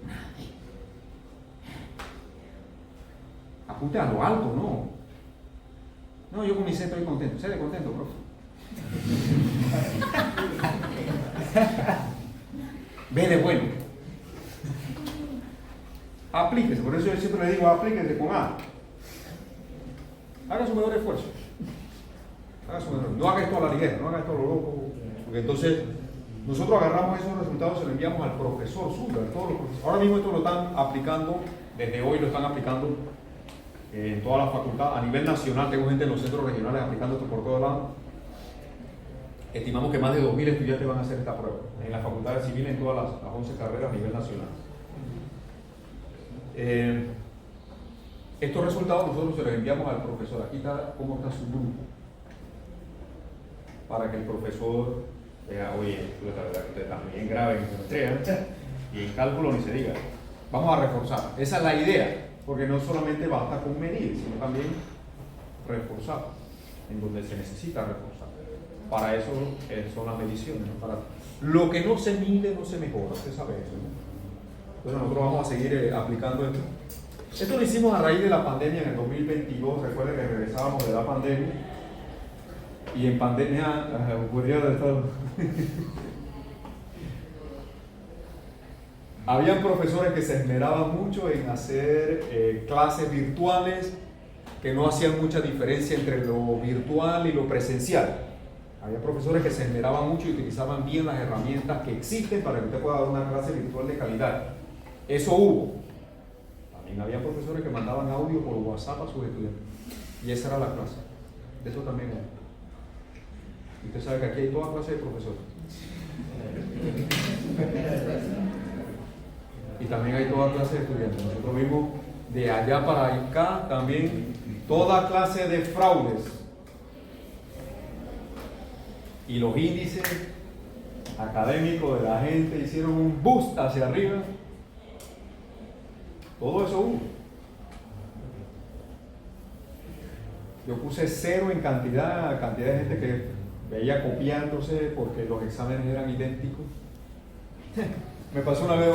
una D. Apunte a lo alto, no. No, yo con mi C estoy contento. ¿Se de contento, profe? B de bueno. Aplíquese, por eso yo siempre le digo, aplíquese con A. Haga su mejor esfuerzo. Haga su mejor. No haga esto a la ligera, no haga esto a lo loco. Porque entonces nosotros agarramos esos resultados y se los enviamos al profesor suyo, a todos los profesores. Ahora mismo esto lo están aplicando, desde hoy lo están aplicando en toda la facultad, a nivel nacional. Tengo gente en los centros regionales aplicando esto por todos lados. Estimamos que más de 2.000 estudiantes van a hacer esta prueba en la facultad de civil, en todas las 11 carreras a nivel nacional. Estos resultados nosotros se los enviamos al profesor. Aquí está cómo está su grupo, para que el profesor vea, oye, la verdad que usted está bien grave en geometría y en cálculo ni se diga. Vamos a reforzar. Esa es la idea, porque no solamente basta con medir, sino también reforzar en donde se necesita reforzar. Para eso son las mediciones, ¿no? Para lo que no se mide no se mejora, usted sabe eso, ¿no? Entonces nosotros vamos a seguir aplicando esto. Esto lo hicimos a raíz de la pandemia en el 2022. Recuerden que regresábamos de la pandemia y en pandemia ocurrió de todo. Habían profesores que se esmeraban mucho en hacer clases virtuales que no hacían mucha diferencia entre lo virtual y lo presencial. Había profesores que se esmeraban mucho y utilizaban bien las herramientas que existen para que usted pueda dar una clase virtual de calidad. Eso hubo. También había profesores que mandaban audio por WhatsApp a sus estudiantes. Y esa era la clase. De eso también hubo. Y usted sabe que aquí hay toda clase de profesores. Y también hay toda clase de estudiantes. Nosotros vimos de allá para acá también toda clase de fraudes. Y los índices académicos de la gente hicieron un boost hacia arriba. Todo eso hubo. Yo puse 0 en cantidad de gente que veía copiándose porque los exámenes eran idénticos. Me pasó una vez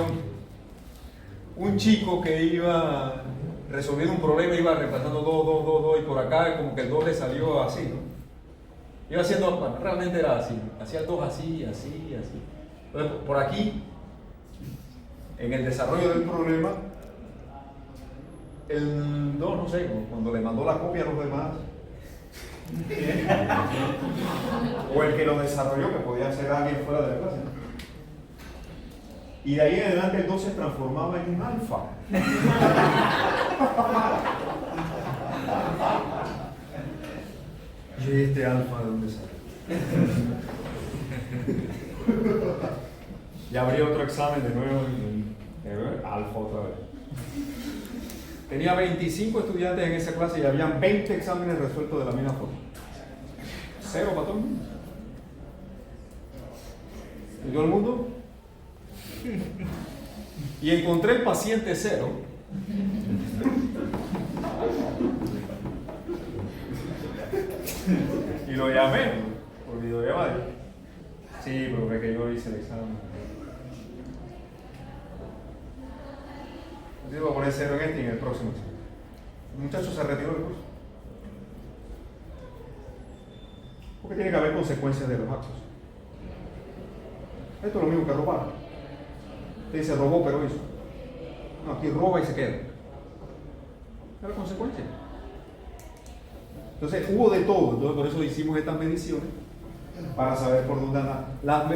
un chico que iba resolviendo un problema, iba repasando 2, 2, 2, 2 y por acá como que el 2 le salió así, ¿no? Iba haciendo, bueno, realmente era así, hacía el 2 así, así, así. Entonces, por aquí, en el desarrollo del problema, el 2, no sé, cuando le mandó la copia a los demás, o el que lo desarrolló, que podía ser alguien fuera de la clase, ¿no? Y de ahí en adelante el 2 se transformaba en un alfa. ¿Y este alfa de dónde sale? Ya habría otro examen de nuevo y alfa otra vez. Tenía 25 estudiantes en esa clase y habían 20 exámenes resueltos de la misma forma. 0 para todo el mundo. ¿Y todo el mundo? Y encontré el paciente 0. Y lo llamé por videollamada. Sí, pero fue que yo hice el examen. Yo voy a poner 0 en este y en el próximo. El muchacho se retiró del curso. Porque tiene que haber consecuencias de los actos. Esto es lo mismo que robar. Te dice robó pero hizo. No, aquí roba y se queda. Es la consecuencia. Entonces hubo de todo. Entonces por eso hicimos estas mediciones para saber por dónde andar.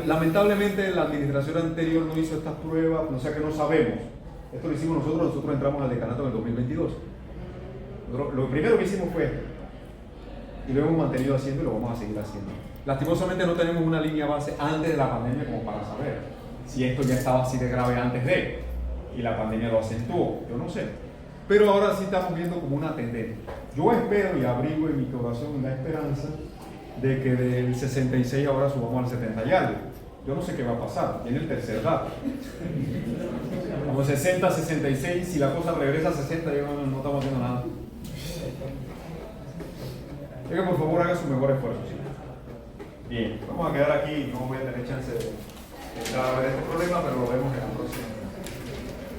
Lamentablemente la administración anterior no hizo estas pruebas, o sea que no sabemos. Esto lo hicimos nosotros entramos al decanato en el 2022. Lo primero que hicimos fue esto. Y lo hemos mantenido haciendo y lo vamos a seguir haciendo. Lastimosamente no tenemos una línea base antes de la pandemia como para saber si esto ya estaba así de grave antes de y la pandemia lo acentuó, yo no sé. Pero ahora sí estamos viendo como una tendencia. Yo espero y abrigo en mi corazón la esperanza de que del 66 ahora subamos al 70 y algo. Yo no sé qué va a pasar, tiene el tercer dato. Como 60, 66, si la cosa regresa a 60 ya no estamos haciendo nada. Así que por favor haga su mejor esfuerzo. ¿Sí? Bien, vamos a quedar aquí, no voy a tener chance de entrar a ver este problema, pero lo vemos en la próxima.